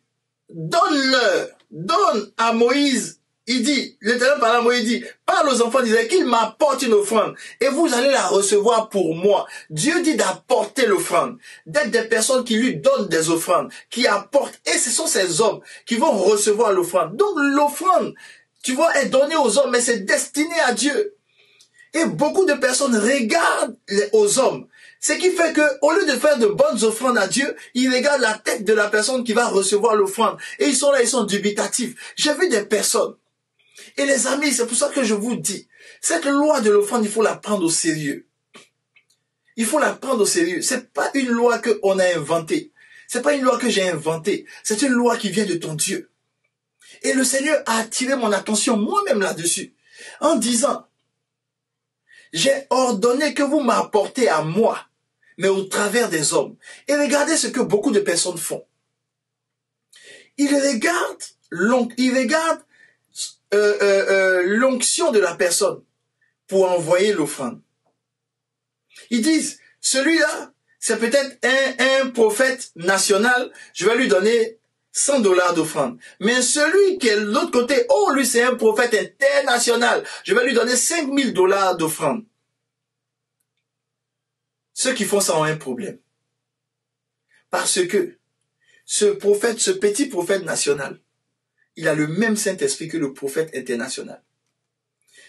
donne à Moïse. Il dit, l'Éternel parle à Moïse, il dit, parle aux enfants d'Israël qu'ils m'apportent une offrande et vous allez la recevoir pour moi. Dieu dit d'apporter l'offrande, d'être des personnes qui lui donnent des offrandes, qui apportent, et ce sont ces hommes qui vont recevoir l'offrande. Donc l'offrande, tu vois, est donnée aux hommes, mais c'est destiné à Dieu. Et beaucoup de personnes regardent aux hommes. Ce qui fait que, au lieu de faire de bonnes offrandes à Dieu, ils regardent la tête de la personne qui va recevoir l'offrande. Et ils sont là, ils sont dubitatifs. J'ai vu des personnes. Et les amis, c'est pour ça que je vous dis, cette loi de l'offrande, il faut la prendre au sérieux. Il faut la prendre au sérieux. C'est pas une loi qu'on a inventée. C'est pas une loi que j'ai inventée. C'est une loi qui vient de ton Dieu. Et le Seigneur a attiré mon attention moi-même là-dessus. En disant, j'ai ordonné que vous m'apportez à moi, mais au travers des hommes. Et regardez ce que beaucoup de personnes font. Ils regardent l'onction de la personne pour envoyer l'offrande. Ils disent, celui-là, c'est peut-être un prophète national, je vais lui donner $100 d'offrande. Mais celui qui est de l'autre côté, oh, lui, c'est un prophète international, je vais lui donner $5000 d'offrande. Ceux qui font ça ont un problème. Parce que ce petit prophète national, il a le même Saint-Esprit que le prophète international.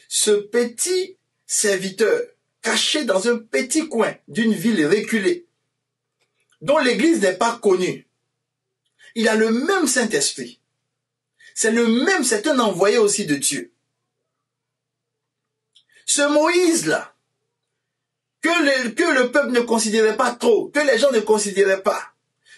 Ce petit serviteur, caché dans un petit coin d'une ville reculée, dont l'église n'est pas connue, il a le même Saint-Esprit. C'est un envoyé aussi de Dieu. Ce Moïse-là, que le peuple ne considérait pas trop, que les gens ne considéraient pas,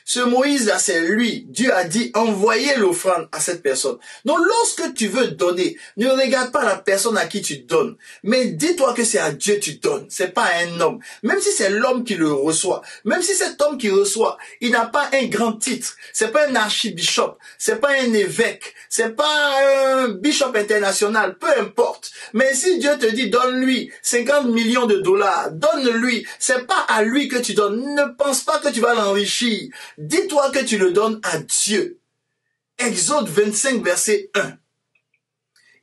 ce Moïse-là, c'est lui. Dieu a dit, envoyez l'offrande à cette personne. Donc, lorsque tu veux donner, ne regarde pas la personne à qui tu donnes. Mais dis-toi que c'est à Dieu que tu donnes. C'est pas à un homme. Même si c'est l'homme qui le reçoit. Même si cet homme qui reçoit, il n'a pas un grand titre. C'est pas un archibishop. C'est pas un évêque. C'est pas un bishop international. Peu importe. Mais si Dieu te dit, donne-lui 50 millions de dollars, donne-lui. C'est pas à lui que tu donnes. Ne pense pas que tu vas l'enrichir. Dis-toi que tu le donnes à Dieu. Exode 25, verset 1.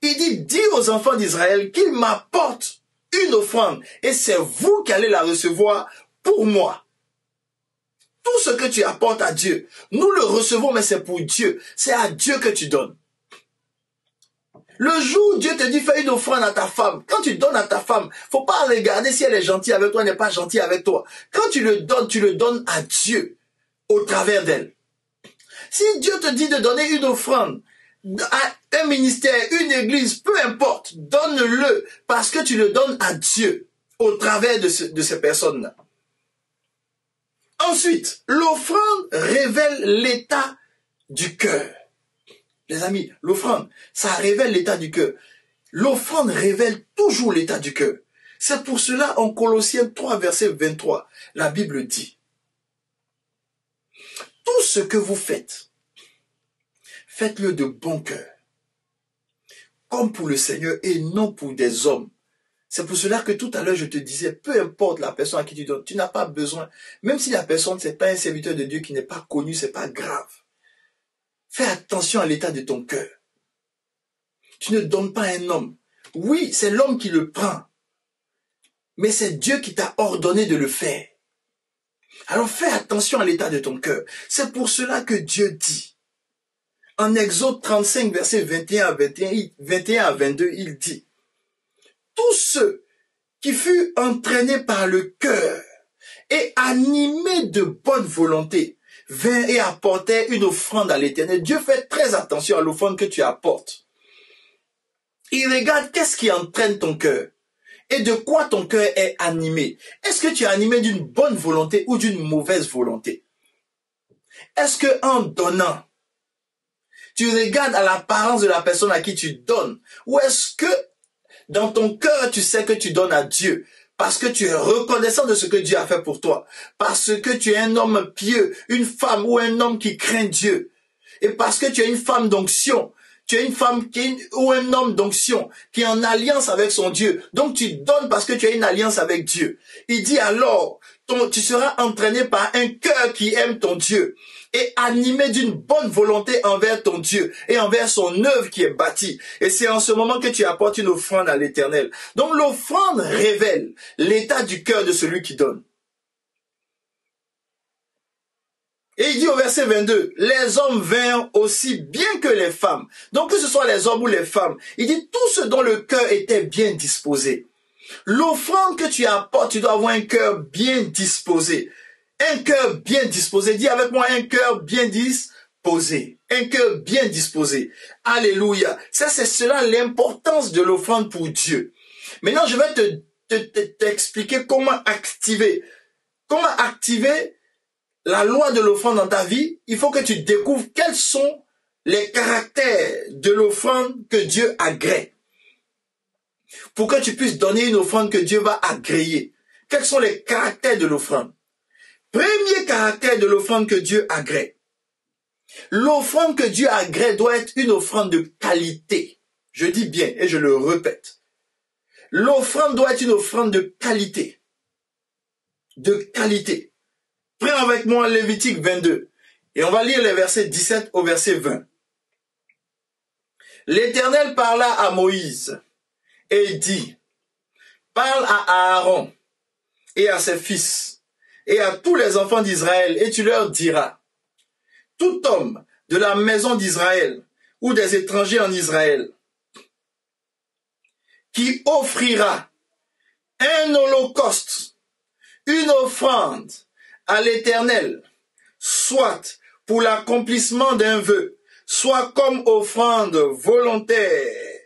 Il dit, dis aux enfants d'Israël qu'ils m'apportent une offrande et c'est vous qui allez la recevoir pour moi. Tout ce que tu apportes à Dieu, nous le recevons, mais c'est pour Dieu. C'est à Dieu que tu donnes. Le jour où Dieu te dit, fais une offrande à ta femme. Quand tu donnes à ta femme, faut pas regarder si elle est gentille avec toi, elle n'est pas gentille avec toi. Quand tu le donnes à Dieu. Au travers d'elle. Si Dieu te dit de donner une offrande à un ministère, une église, peu importe, donne-le parce que tu le donnes à Dieu au travers de ces personnes-là. Ensuite, l'offrande révèle l'état du cœur. Les amis, l'offrande, ça révèle l'état du cœur. L'offrande révèle toujours l'état du cœur. C'est pour cela, en Colossiens 3, verset 23, la Bible dit, tout ce que vous faites, faites-le de bon cœur, comme pour le Seigneur et non pour des hommes. C'est pour cela que tout à l'heure je te disais, peu importe la personne à qui tu donnes, tu n'as pas besoin, même si la personne c'est pas un serviteur de Dieu qui n'est pas connu, c'est pas grave. Fais attention à l'état de ton cœur. Tu ne donnes pas à un homme. Oui, c'est l'homme qui le prend, mais c'est Dieu qui t'a ordonné de le faire. Alors fais attention à l'état de ton cœur. C'est pour cela que Dieu dit, en Exode 35, versets 21 à 22, il dit, tous ceux qui furent entraînés par le cœur et animés de bonne volonté vinrent et apportèrent une offrande à l'Éternel. Dieu fait très attention à l'offrande que tu apportes. Il regarde qu'est-ce qui entraîne ton cœur. Et de quoi ton cœur est animé? Est-ce que tu es animé d'une bonne volonté ou d'une mauvaise volonté? Est-ce que en donnant, tu regardes à l'apparence de la personne à qui tu donnes? Ou est-ce que dans ton cœur, tu sais que tu donnes à Dieu parce que tu es reconnaissant de ce que Dieu a fait pour toi? Parce que tu es un homme pieux, une femme ou un homme qui craint Dieu. Et parce que tu es une femme d'onction, tu es une femme ou un homme d'onction qui est en alliance avec son Dieu. Donc tu donnes parce que tu as une alliance avec Dieu. Il dit alors, tu seras entraîné par un cœur qui aime ton Dieu et animé d'une bonne volonté envers ton Dieu et envers son œuvre qui est bâtie. Et c'est en ce moment que tu apportes une offrande à l'Éternel. Donc l'offrande révèle l'état du cœur de celui qui donne. Et il dit au verset 22, les hommes vinrent aussi bien que les femmes. Donc que ce soit les hommes ou les femmes, il dit tout ce dont le cœur était bien disposé. L'offrande que tu apportes, tu dois avoir un cœur bien disposé. Un cœur bien disposé. Dis avec moi, un cœur bien disposé. Un cœur bien disposé. Alléluia. Ça, c'est cela l'importance de l'offrande pour Dieu. Maintenant, je vais t'expliquer comment activer la loi de l'offrande dans ta vie. Il faut que tu découvres quels sont les caractères de l'offrande que Dieu agrée. Pour que tu puisses donner une offrande que Dieu va agréer. Quels sont les caractères de l'offrande? Premier caractère de l'offrande que Dieu agrée. L'offrande que Dieu agrée doit être une offrande de qualité. Je dis bien et je le répète. L'offrande doit être une offrande de qualité. De qualité. Prends avec moi Lévitique 22 et on va lire les versets 17 au verset 20. L'Éternel parla à Moïse et dit, parle à Aaron et à ses fils et à tous les enfants d'Israël et tu leur diras, tout homme de la maison d'Israël ou des étrangers en Israël qui offrira un holocauste, une offrande à l'Éternel, soit pour l'accomplissement d'un vœu, soit comme offrande volontaire.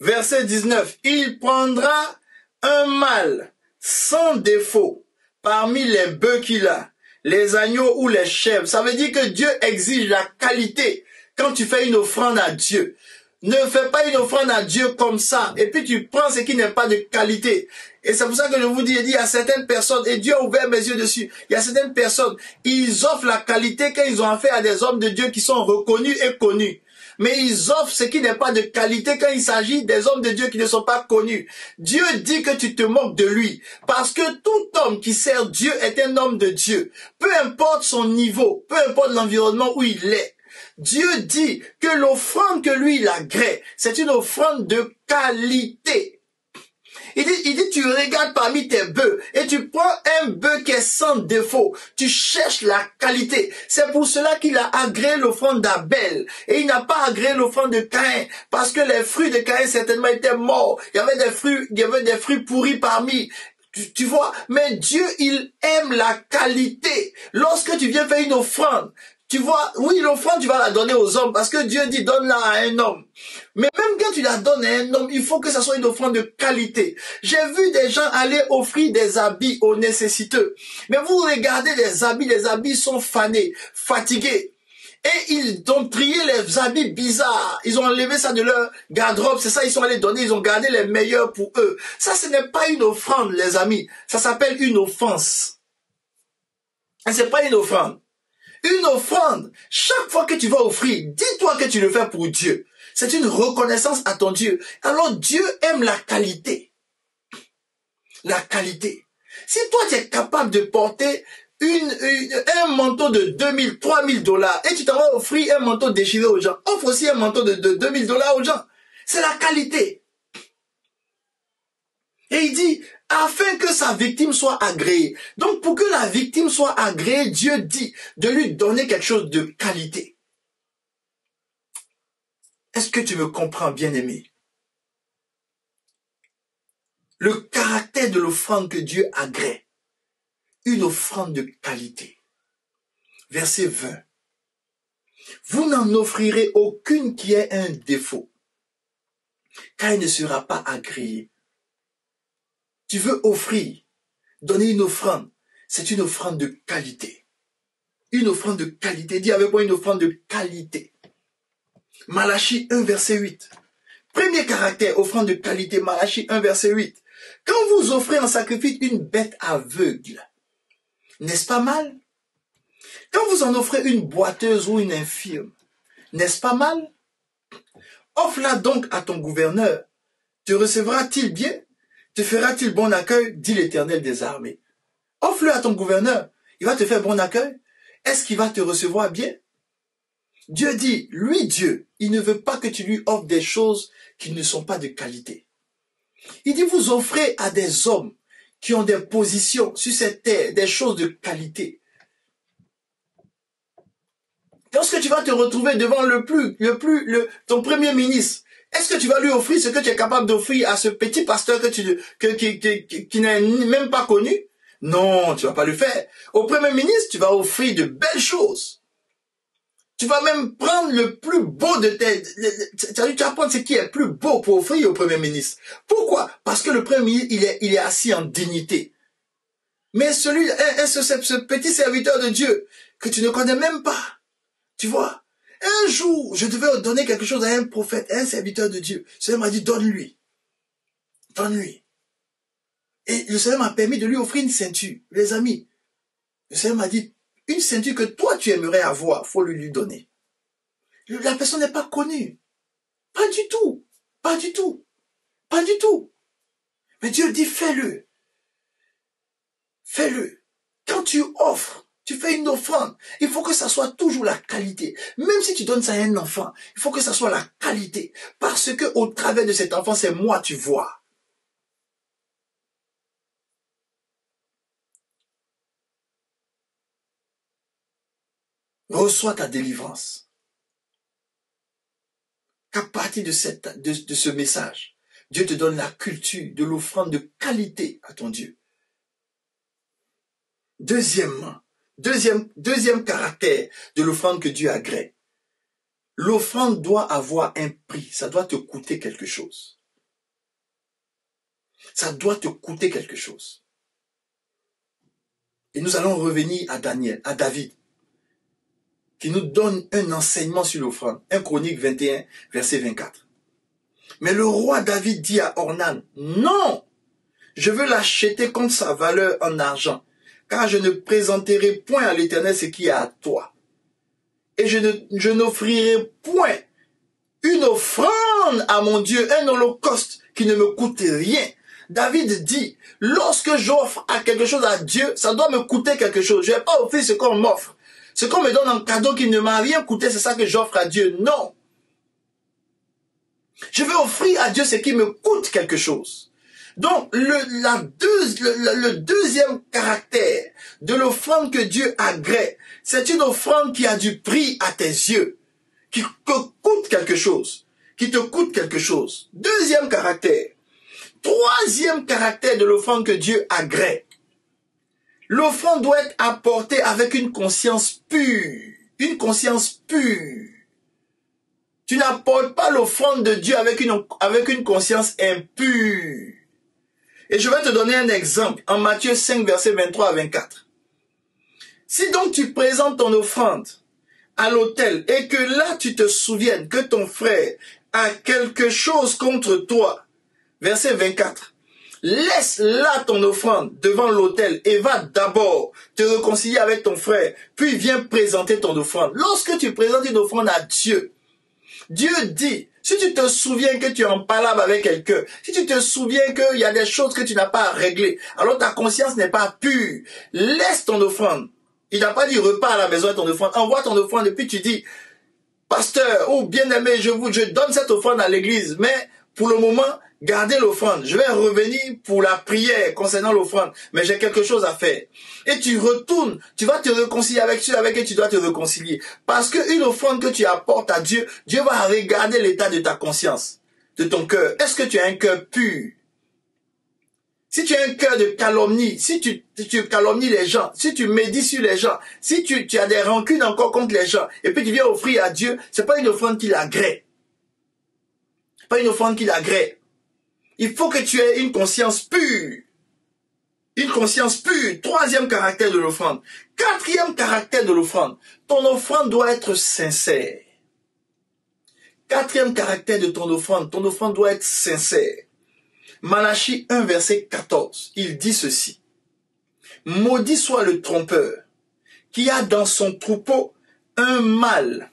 Verset 19, il prendra un mâle sans défaut parmi les bœufs qu'il a, les agneaux ou les chèvres. Ça veut dire que Dieu exige la qualité quand tu fais une offrande à Dieu. Ne fais pas une offrande à Dieu comme ça et puis tu prends ce qui n'est pas de qualité. Et c'est pour ça que je vous dis, il y a certaines personnes, et Dieu a ouvert mes yeux dessus, il y a certaines personnes, ils offrent la qualité quand ils ont affaire à des hommes de Dieu qui sont reconnus et connus. Mais ils offrent ce qui n'est pas de qualité quand il s'agit des hommes de Dieu qui ne sont pas connus. Dieu dit que tu te moques de lui. Parce que tout homme qui sert Dieu est un homme de Dieu. Peu importe son niveau, peu importe l'environnement où il est. Dieu dit que l'offrande que lui il agrée, c'est une offrande de qualité. Il dit, tu regardes parmi tes bœufs et tu prends un bœuf qui est sans défaut. Tu cherches la qualité. C'est pour cela qu'il a agréé l'offrande d'Abel. Et il n'a pas agréé l'offrande de Caïn. Parce que les fruits de Caïn certainement étaient morts. Il y avait des fruits pourris parmi. Tu vois, mais Dieu, il aime la qualité. Lorsque tu viens faire une offrande, tu vois, oui, l'offrande, tu vas la donner aux hommes parce que Dieu dit donne-la à un homme. Mais même quand tu la donnes à un homme, il faut que ça soit une offrande de qualité. J'ai vu des gens aller offrir des habits aux nécessiteux. Mais vous regardez les habits sont fanés, fatigués. Et ils ont trié les habits bizarres. Ils ont enlevé ça de leur garde-robe. C'est ça, ils sont allés donner. Ils ont gardé les meilleurs pour eux. Ça, ce n'est pas une offrande, les amis. Ça s'appelle une offense. Et c'est pas une offrande. Une offrande, chaque fois que tu vas offrir, dis-toi que tu le fais pour Dieu. C'est une reconnaissance à ton Dieu. Alors Dieu aime la qualité. La qualité. Si toi tu es capable de porter un manteau de 2000, 3000 dollars et tu t'en vas offrir un manteau déchiré aux gens, offre aussi un manteau de 2000 dollars aux gens. C'est la qualité. Et il dit, afin que sa victime soit agréée. Donc pour que la victime soit agréée, Dieu dit de lui donner quelque chose de qualité. Est-ce que tu me comprends, bien-aimé? Le caractère de l'offrande que Dieu agrée. Une offrande de qualité. Verset 20. Vous n'en offrirez aucune qui ait un défaut, car elle ne sera pas agréée. Tu veux offrir, donner une offrande, c'est une offrande de qualité. Une offrande de qualité. Dis avec moi une offrande de qualité. Malachie 1, verset 8. Premier caractère, offrande de qualité, Malachie 1, verset 8. Quand vous offrez en sacrifice une bête aveugle, n'est-ce pas mal? Quand vous en offrez une boiteuse ou une infirme, n'est-ce pas mal? Offre-la donc à ton gouverneur. Te recevra-t-il bien? Te fera-t-il bon accueil? Dit l'Éternel des armées. Offre-le à ton gouverneur. Il va te faire bon accueil. Est-ce qu'il va te recevoir bien? Dieu dit, lui Dieu, il ne veut pas que tu lui offres des choses qui ne sont pas de qualité. Il dit, vous offrez à des hommes qui ont des positions sur cette terre, des choses de qualité. Lorsque tu vas te retrouver devant ton premier ministre, est-ce que tu vas lui offrir ce que tu es capable d'offrir à ce petit pasteur qui n'est même pas connu? Non, tu vas pas le faire. Au premier ministre, tu vas offrir de belles choses. Tu vas même prendre le plus beau de tes... Tu vas prendre ce qui est plus beau pour offrir au premier ministre. Pourquoi? Parce que le premier ministre, il est assis en dignité. Mais ce petit serviteur de Dieu que tu ne connais même pas, tu vois, un jour, je devais donner quelque chose à un prophète, à un serviteur de Dieu. Le Seigneur m'a dit, donne-lui. Donne-lui. Et le Seigneur m'a permis de lui offrir une ceinture. Les amis, le Seigneur m'a dit, une ceinture que toi tu aimerais avoir, faut lui donner. La personne n'est pas connue. Pas du tout. Pas du tout. Pas du tout. Mais Dieu dit, fais-le. Fais-le. Quand tu offres, tu fais une offrande, il faut que ça soit toujours la qualité. Même si tu donnes ça à un enfant, il faut que ça soit la qualité. Parce que au travers de cet enfant, c'est moi tu vois. Reçois ta délivrance. Qu'à partir de ce message, Dieu te donne la culture de l'offrande de qualité à ton Dieu. Deuxièmement, deuxième caractère de l'offrande que Dieu agrée. L'offrande doit avoir un prix, ça doit te coûter quelque chose. Ça doit te coûter quelque chose. Et nous allons revenir à David, qui nous donne un enseignement sur l'offrande. 1 Chronique 21, verset 24. Mais le roi David dit à Ornan, non, je veux l'acheter contre sa valeur en argent, car je ne présenterai point à l'Éternel ce qui est à toi. Et je n'offrirai point une offrande à mon Dieu, un holocauste qui ne me coûte rien. David dit, lorsque j'offre à quelque chose à Dieu, ça doit me coûter quelque chose. Je ne vais pas offrir ce qu'on m'offre. Ce qu'on me donne en cadeau qui ne m'a rien coûté, c'est ça que j'offre à Dieu. Non. Je vais offrir à Dieu ce qui me coûte quelque chose. Donc, le deuxième caractère de l'offrande que Dieu agrée, c'est une offrande qui a du prix à tes yeux, qui te coûte quelque chose, qui te coûte quelque chose. Deuxième caractère. Troisième caractère de l'offrande que Dieu agrée. L'offrande doit être apportée avec une conscience pure. Une conscience pure. Tu n'apportes pas l'offrande de Dieu avec une conscience impure. Et je vais te donner un exemple en Matthieu 5, versets 23 à 24. Si donc tu présentes ton offrande à l'autel et que là tu te souviennes que ton frère a quelque chose contre toi, verset 24, laisse là ton offrande devant l'autel et va d'abord te réconcilier avec ton frère, puis viens présenter ton offrande. Lorsque tu présentes une offrande à Dieu, Dieu dit, si tu te souviens que tu es en palabre avec quelqu'un, si tu te souviens qu'il y a des choses que tu n'as pas à régler, alors ta conscience n'est pas pure, laisse ton offrande. Il n'a pas dit repars à la maison avec ton offrande, envoie ton offrande et puis tu dis, pasteur, oh bien-aimé, je donne cette offrande à l'église, mais pour le moment, gardez l'offrande. Je vais revenir pour la prière concernant l'offrande, mais j'ai quelque chose à faire. Et tu retournes, tu vas te réconcilier avec ceux avec qui tu dois te réconcilier. Parce qu'une offrande que tu apportes à Dieu, Dieu va regarder l'état de ta conscience, de ton cœur. Est-ce que tu as un cœur pur? Si tu as un cœur de calomnie, si tu calomnies les gens, si tu médites sur les gens, si tu as des rancunes encore contre les gens, et puis tu viens offrir à Dieu, c'est pas une offrande qui l'agrée. Pas une offrande qui l'agrée. Il faut que tu aies une conscience pure. Une conscience pure. Troisième caractère de l'offrande. Quatrième caractère de l'offrande. Ton offrande doit être sincère. Quatrième caractère de ton offrande doit être sincère. Malachie 1, verset 14, il dit ceci. Maudit soit le trompeur qui a dans son troupeau un mâle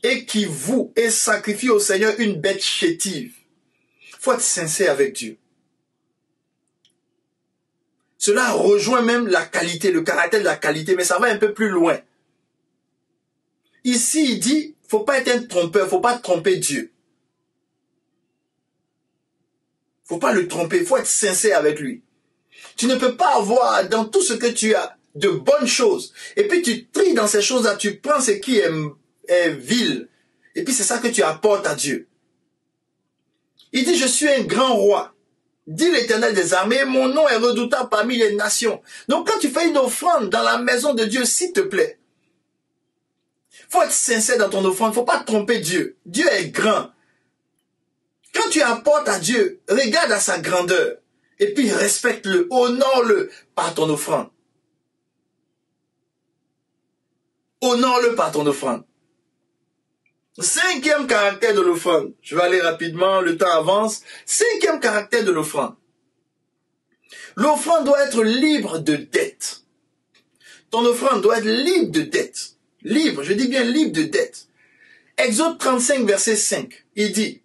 et qui voue et sacrifie au Seigneur une bête chétive. Il faut être sincère avec Dieu. Cela rejoint même la qualité, le caractère de la qualité, mais ça va un peu plus loin. Ici, il dit, faut pas être un trompeur, faut pas tromper Dieu. Faut pas le tromper, faut être sincère avec lui. Tu ne peux pas avoir dans tout ce que tu as de bonnes choses, et puis tu tries dans ces choses-là, tu prends ce qui est vil, et puis c'est ça que tu apportes à Dieu. Il dit, je suis un grand roi, dit l'Éternel des armées, mon nom est redoutable parmi les nations. Donc quand tu fais une offrande dans la maison de Dieu, s'il te plaît, faut être sincère dans ton offrande, faut pas tromper Dieu. Dieu est grand. Quand tu apportes à Dieu, regarde à sa grandeur, et puis respecte-le, honore-le par ton offrande. Honore-le par ton offrande. Cinquième caractère de l'offrande. Je vais aller rapidement, le temps avance. Cinquième caractère de l'offrande. L'offrande doit être libre de dette. Ton offrande doit être libre de dette. Libre, je dis bien libre de dette. Exode 35, verset 5, il dit,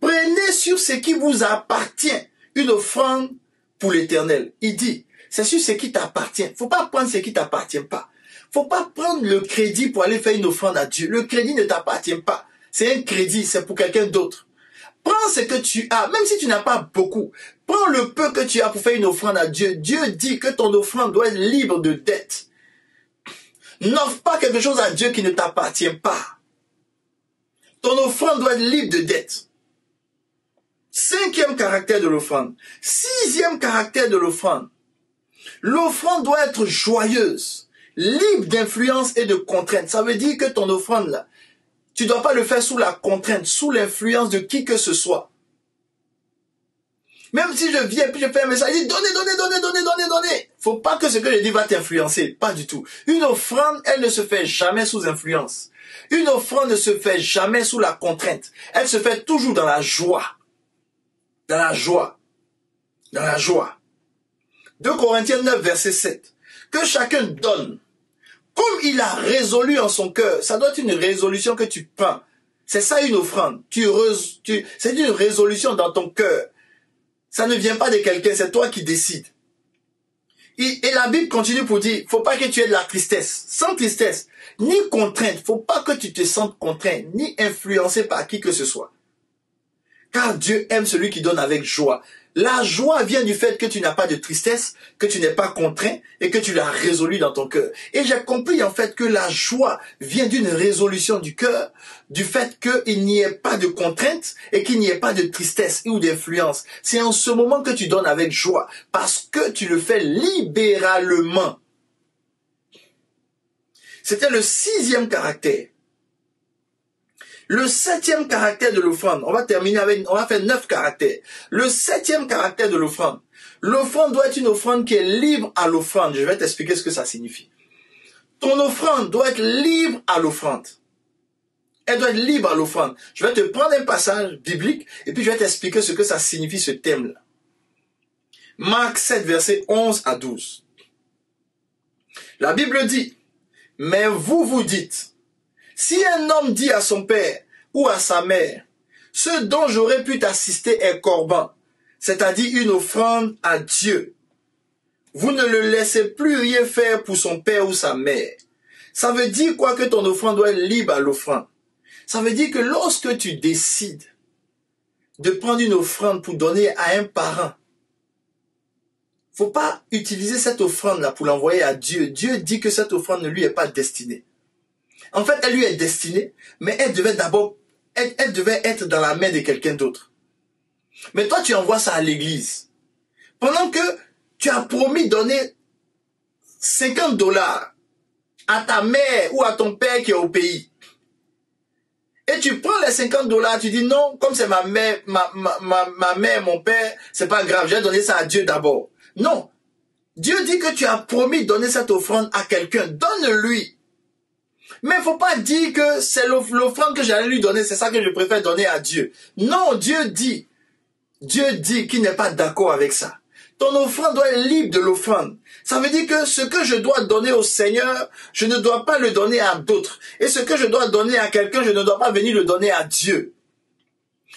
prenez sur ce qui vous appartient une offrande pour l'Éternel. Il dit, c'est sur ce qui t'appartient. Faut pas prendre ce qui t'appartient pas. Faut pas prendre le crédit pour aller faire une offrande à Dieu. Le crédit ne t'appartient pas. C'est un crédit, c'est pour quelqu'un d'autre. Prends ce que tu as, même si tu n'as pas beaucoup. Prends le peu que tu as pour faire une offrande à Dieu. Dieu dit que ton offrande doit être libre de dette. N'offre pas quelque chose à Dieu qui ne t'appartient pas. Ton offrande doit être libre de dette. Cinquième caractère de l'offrande. Sixième caractère de l'offrande. L'offrande doit être joyeuse, libre d'influence et de contrainte. Ça veut dire que ton offrande, là, tu ne dois pas le faire sous la contrainte, sous l'influence de qui que ce soit. Même si je viens et puis je fais un message, je dis donnez. Faut pas que ce que je dis va t'influencer, pas du tout. Une offrande, elle ne se fait jamais sous influence. Une offrande ne se fait jamais sous la contrainte. Elle se fait toujours dans la joie. Dans la joie. Dans la joie. 2 Corinthiens 9, verset 7. Que chacun donne comme il a résolu en son cœur. Ça doit être une résolution que tu prends. C'est ça une offrande. C'est une résolution dans ton cœur. Ça ne vient pas de quelqu'un, c'est toi qui décides. Et la Bible continue pour dire, faut pas que tu aies de la tristesse. Sans tristesse, ni contrainte. Faut pas que tu te sentes contraint, ni influencé par qui que ce soit. Car Dieu aime celui qui donne avec joie. La joie vient du fait que tu n'as pas de tristesse, que tu n'es pas contraint et que tu l'as résolu dans ton cœur. Et j'ai compris en fait que la joie vient d'une résolution du cœur, du fait qu'il n'y ait pas de contrainte et qu'il n'y ait pas de tristesse ou d'influence. C'est en ce moment que tu donnes avec joie parce que tu le fais libéralement. C'était le sixième caractère. Le septième caractère de l'offrande, on va faire 9 caractères. Le septième caractère de l'offrande. L'offrande doit être une offrande qui est libre à l'offrande. Je vais t'expliquer ce que ça signifie. Ton offrande doit être libre à l'offrande. Elle doit être libre à l'offrande. Je vais te prendre un passage biblique et puis je vais t'expliquer ce que ça signifie ce thème-là. Marc 7, versets 11 à 12. La Bible dit, mais vous dites, si un homme dit à son père ou à sa mère, ce dont j'aurais pu t'assister est corban, c'est-à-dire une offrande à Dieu, vous ne le laissez plus rien faire pour son père ou sa mère. Ça veut dire quoi que ton offrande doit être libre à l'offrande? Ça veut dire que lorsque tu décides de prendre une offrande pour donner à un parent, faut pas utiliser cette offrande-là pour l'envoyer à Dieu. Dieu dit que cette offrande ne lui est pas destinée. En fait, elle lui est destinée, mais elle devait être dans la main de quelqu'un d'autre. Mais toi, tu envoies ça à l'église. Pendant que tu as promis de donner $50 à ta mère ou à ton père qui est au pays. Et tu prends les $50, tu dis non, comme c'est ma mère, mon père, c'est pas grave, j'ai donné ça à Dieu d'abord. Non. Dieu dit que tu as promis de donner cette offrande à quelqu'un. Donne-lui. Mais il ne faut pas dire que c'est l'offrande que j'allais lui donner, c'est ça que je préfère donner à Dieu. Non, Dieu dit qu'il n'est pas d'accord avec ça. Ton offrande doit être libre de l'offrande. Ça veut dire que ce que je dois donner au Seigneur, je ne dois pas le donner à d'autres. Et ce que je dois donner à quelqu'un, je ne dois pas venir le donner à Dieu.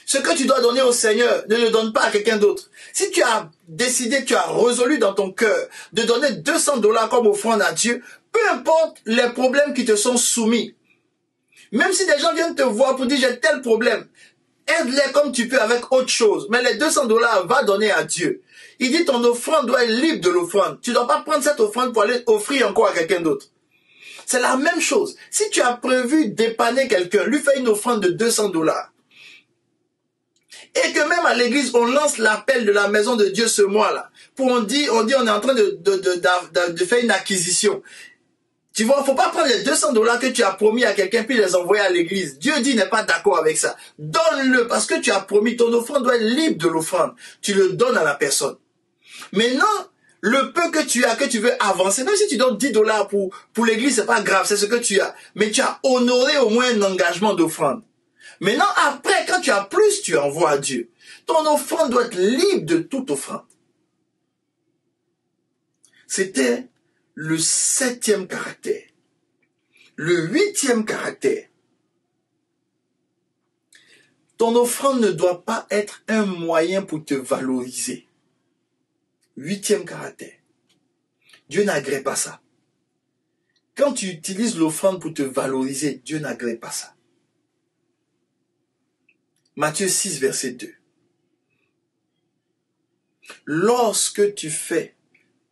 Ce que tu dois donner au Seigneur, ne le donne pas à quelqu'un d'autre. Si tu as décidé, tu as résolu dans ton cœur de donner 200 dollars comme offrande à Dieu, peu importe les problèmes qui te sont soumis. Même si des gens viennent te voir pour dire j'ai tel problème, aide-les comme tu peux avec autre chose. Mais les 200 dollars, va donner à Dieu. Il dit ton offrande doit être libre de l'offrande. Tu ne dois pas prendre cette offrande pour aller offrir encore à quelqu'un d'autre. C'est la même chose. Si tu as prévu dépanner quelqu'un, lui faire une offrande de 200 dollars. Et que même à l'église, on lance l'appel de la maison de Dieu ce mois-là. Pour on dit on est en train de faire une acquisition. Tu vois, il ne faut pas prendre les 200 dollars que tu as promis à quelqu'un puis les envoyer à l'église. Dieu dit n'est pas d'accord avec ça. Donne-le parce que tu as promis. Ton offrande doit être libre de l'offrande. Tu le donnes à la personne. Maintenant, le peu que tu as, que tu veux avancer, même si tu donnes 10 dollars pour l'église, c'est pas grave, c'est ce que tu as. Mais tu as honoré au moins un engagement d'offrande. Maintenant, après, quand tu as plus, tu envoies à Dieu. Ton offrande doit être libre de toute offrande. C'était le 7e caractère. Le 8e caractère. Ton offrande ne doit pas être un moyen pour te valoriser. 8e caractère. Dieu n'agrée pas ça. Quand tu utilises l'offrande pour te valoriser, Dieu n'agrée pas ça. Matthieu 6, verset 2. Lorsque tu fais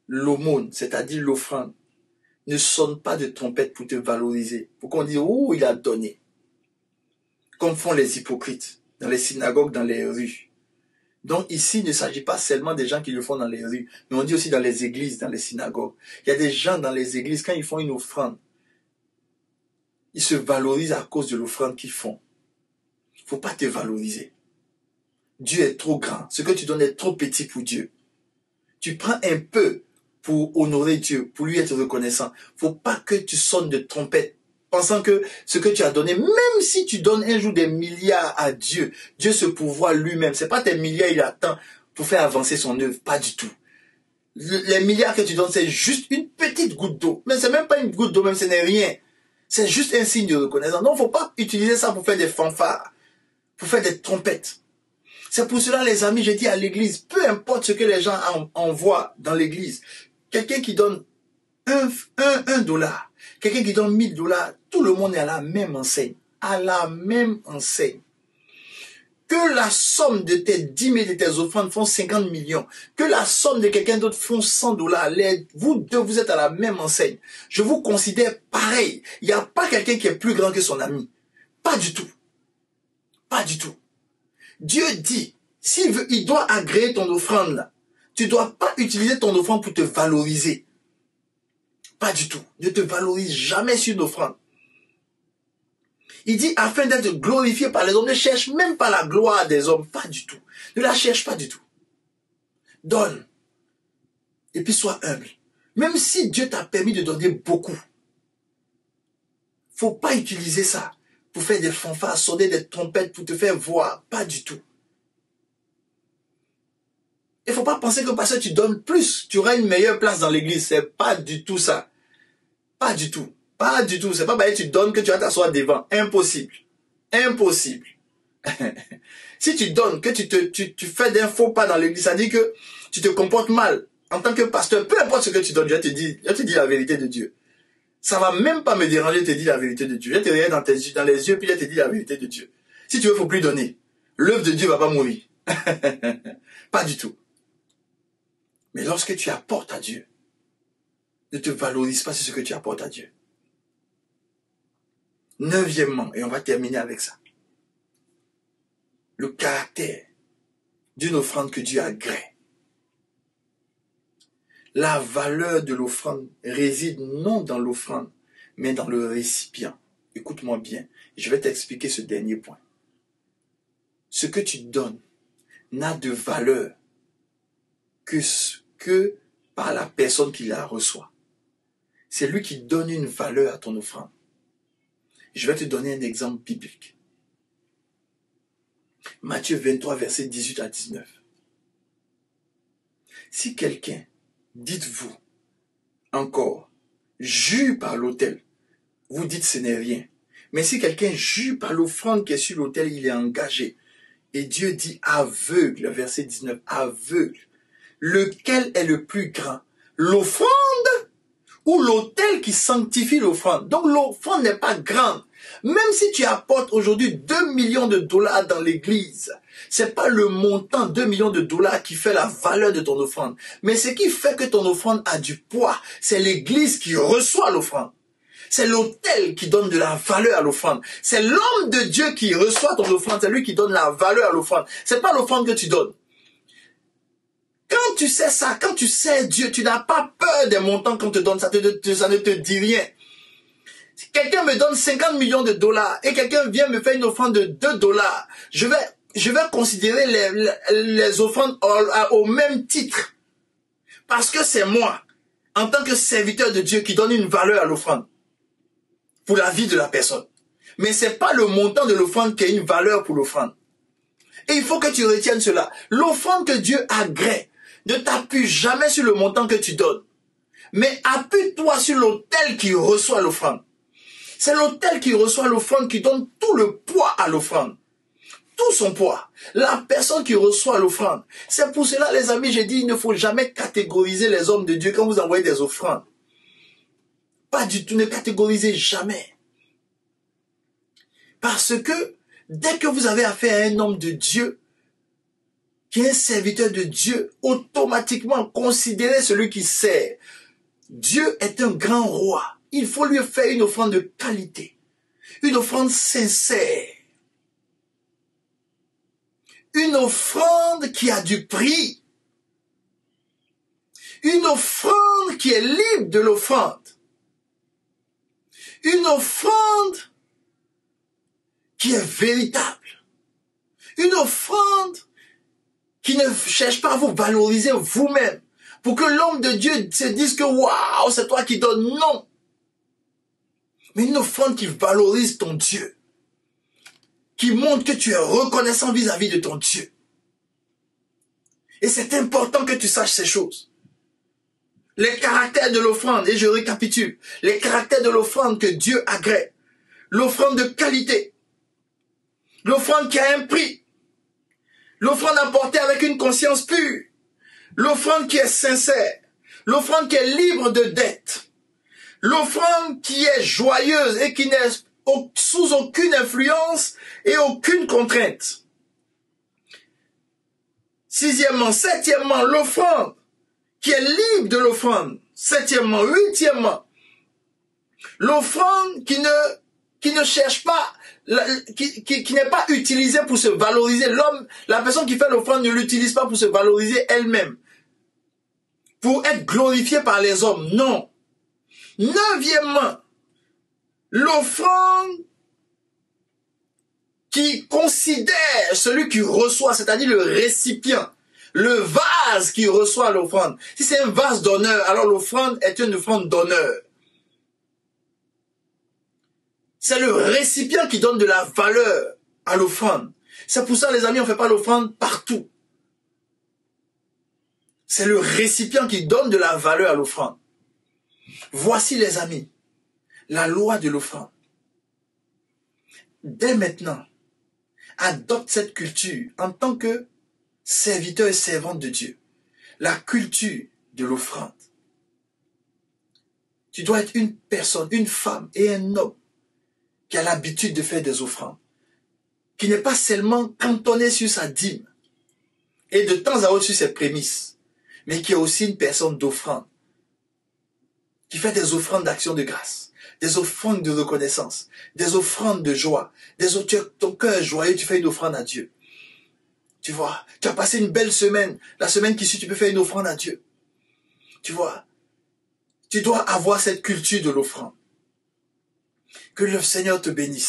l'aumône, c'est-à-dire l'offrande, ne sonne pas de trompette pour te valoriser. Pour qu'on dise, oh, il a donné. Comme font les hypocrites, dans les synagogues, dans les rues. Donc ici, il ne s'agit pas seulement des gens qui le font dans les rues, mais on dit aussi dans les églises, dans les synagogues. Il y a des gens dans les églises, quand ils font une offrande, ils se valorisent à cause de l'offrande qu'ils font. Il ne faut pas te valoriser. Dieu est trop grand. Ce que tu donnes est trop petit pour Dieu. Tu prends un peu pour honorer Dieu, pour lui être reconnaissant. Il ne faut pas que tu sonnes de trompette, pensant que ce que tu as donné, même si tu donnes un jour des milliards à Dieu, Dieu se pourvoit lui-même. Ce n'est pas tes milliards il attend pour faire avancer son œuvre, pas du tout. Les milliards que tu donnes, c'est juste une petite goutte d'eau. Mais ce n'est même pas une goutte d'eau, même ce n'est rien. C'est juste un signe de reconnaissance. Donc, il ne faut pas utiliser ça pour faire des fanfares, pour faire des trompettes. C'est pour cela, les amis, je dis à l'église, peu importe ce que les gens envoient dans l'église, quelqu'un qui donne un dollar, quelqu'un qui donne 1000 dollars, tout le monde est à la même enseigne. À la même enseigne. Que la somme de tes 10 000 de tes offrandes font 50 millions. Que la somme de quelqu'un d'autre font 100 dollars. Vous deux, vous êtes à la même enseigne. Je vous considère pareil. Il n'y a pas quelqu'un qui est plus grand que son ami. Pas du tout. Pas du tout. Dieu dit, s'il veut, il doit agréer ton offrande là. Tu ne dois pas utiliser ton offrande pour te valoriser. Pas du tout. Ne te valorise jamais sur une offrande. Il dit, afin d'être glorifié par les hommes, ne cherche même pas la gloire des hommes. Pas du tout. Ne la cherche pas du tout. Donne. Et puis sois humble. Même si Dieu t'a permis de donner beaucoup, faut pas utiliser ça pour faire des fanfares, sonner des trompettes, pour te faire voir. Pas du tout. Il ne faut pas penser que parce que tu donnes plus, tu auras une meilleure place dans l'église. C'est pas du tout ça. Pas du tout. Pas du tout. C'est pas parce que tu donnes que tu vas t'asseoir devant. Impossible. Impossible. Si tu donnes, que tu fais d'un faux pas dans l'église, ça dit que tu te comportes mal. En tant que pasteur, peu importe ce que tu donnes, je te dis la vérité de Dieu. Ça va même pas me déranger de te dire la vérité de Dieu. Je te regarde dans les yeux, puis je te dis la vérité de Dieu. Si tu veux, il ne faut plus donner. L'œuvre de Dieu ne va pas mourir. Pas du tout. Mais lorsque tu apportes à Dieu, ne te valorise pas sur ce que tu apportes à Dieu. 9e, et on va terminer avec ça. Le caractère d'une offrande que Dieu agrée. La valeur de l'offrande réside non dans l'offrande, mais dans le récipient. Écoute-moi bien, je vais t'expliquer ce dernier point. Ce que tu donnes n'a de valeur que par la personne qui la reçoit. C'est lui qui donne une valeur à ton offrande. Je vais te donner un exemple biblique. Matthieu 23, versets 18 à 19. Si quelqu'un, dites-vous encore, jure par l'autel, vous dites ce n'est rien. Mais si quelqu'un jure par l'offrande qui est sur l'autel, il est engagé. Et Dieu dit aveugle, verset 19, aveugle. Lequel est le plus grand? L'offrande ou l'autel qui sanctifie l'offrande? Donc l'offrande n'est pas grande. Même si tu apportes aujourd'hui 2 millions de dollars dans l'église, c'est pas le montant 2 millions de dollars qui fait la valeur de ton offrande. Mais ce qui fait que ton offrande a du poids, c'est l'église qui reçoit l'offrande. C'est l'autel qui donne de la valeur à l'offrande. C'est l'homme de Dieu qui reçoit ton offrande. C'est lui qui donne la valeur à l'offrande. C'est pas l'offrande que tu donnes. Quand tu sais ça, quand tu sais Dieu, tu n'as pas peur des montants qu'on te donne. Ça ne te dit rien. Si quelqu'un me donne 50 millions de dollars et quelqu'un vient me faire une offrande de 2 dollars, je vais considérer les offrandes au même titre. Parce que c'est moi, en tant que serviteur de Dieu, qui donne une valeur à l'offrande. Pour la vie de la personne. Mais c'est pas le montant de l'offrande qui a une valeur pour l'offrande. Et il faut que tu retiennes cela. L'offrande que Dieu agrée, ne t'appuie jamais sur le montant que tu donnes. Mais appuie-toi sur l'autel qui reçoit l'offrande. C'est l'autel qui reçoit l'offrande qui donne tout le poids à l'offrande. Tout son poids. La personne qui reçoit l'offrande. C'est pour cela, les amis, j'ai dit, il ne faut jamais catégoriser les hommes de Dieu quand vous envoyez des offrandes. Pas du tout, ne catégorisez jamais. Parce que dès que vous avez affaire à un homme de Dieu, qui est un serviteur de Dieu, automatiquement considérez celui qui sert. Dieu est un grand roi. Il faut lui faire une offrande de qualité. Une offrande sincère. Une offrande qui a du prix. Une offrande qui est libre de l'offrande. Une offrande qui est véritable. Une offrande qui ne cherche pas à vous valoriser vous-même. Pour que l'homme de Dieu se dise que waouh, c'est toi qui donnes. Non. Mais une offrande qui valorise ton Dieu. Qui montre que tu es reconnaissant vis-à-vis de ton Dieu. Et c'est important que tu saches ces choses. Les caractères de l'offrande, et je récapitule, les caractères de l'offrande que Dieu agrée, l'offrande de qualité, l'offrande qui a un prix, l'offrande apportée avec une conscience pure, l'offrande qui est sincère, l'offrande qui est libre de dette, l'offrande qui est joyeuse et qui n'est sous aucune influence et aucune contrainte. Septièmement, l'offrande qui est libre de l'offrande. Septièmement, huitièmement, l'offrande qui ne cherche pas, qui n'est pas utilisée pour se valoriser. La personne qui fait l'offrande ne l'utilise pas pour se valoriser elle-même, pour être glorifiée par les hommes. Non. Neuvièmement, l'offrande qui considère celui qui reçoit, c'est-à-dire le récipient. Le vase qui reçoit l'offrande. Si c'est un vase d'honneur, alors l'offrande est une offrande d'honneur. C'est le récipient qui donne de la valeur à l'offrande. C'est pour ça, les amis, on ne fait pas l'offrande partout. C'est le récipient qui donne de la valeur à l'offrande. Voici, les amis, la loi de l'offrande. Dès maintenant, adopte cette culture en tant que serviteur et servante de Dieu. La culture de l'offrande. Tu dois être une personne, une femme et un homme qui a l'habitude de faire des offrandes. Qui n'est pas seulement cantonné sur sa dîme et de temps à autre sur ses prémices, mais qui est aussi une personne d'offrande. Qui fait des offrandes d'action de grâce, des offrandes de reconnaissance, des offrandes de joie. Ton cœur est joyeux, tu fais une offrande à Dieu. Tu vois, tu as passé une belle semaine. La semaine qui suit, tu peux faire une offrande à Dieu. Tu vois, tu dois avoir cette culture de l'offrande. Que le Seigneur te bénisse.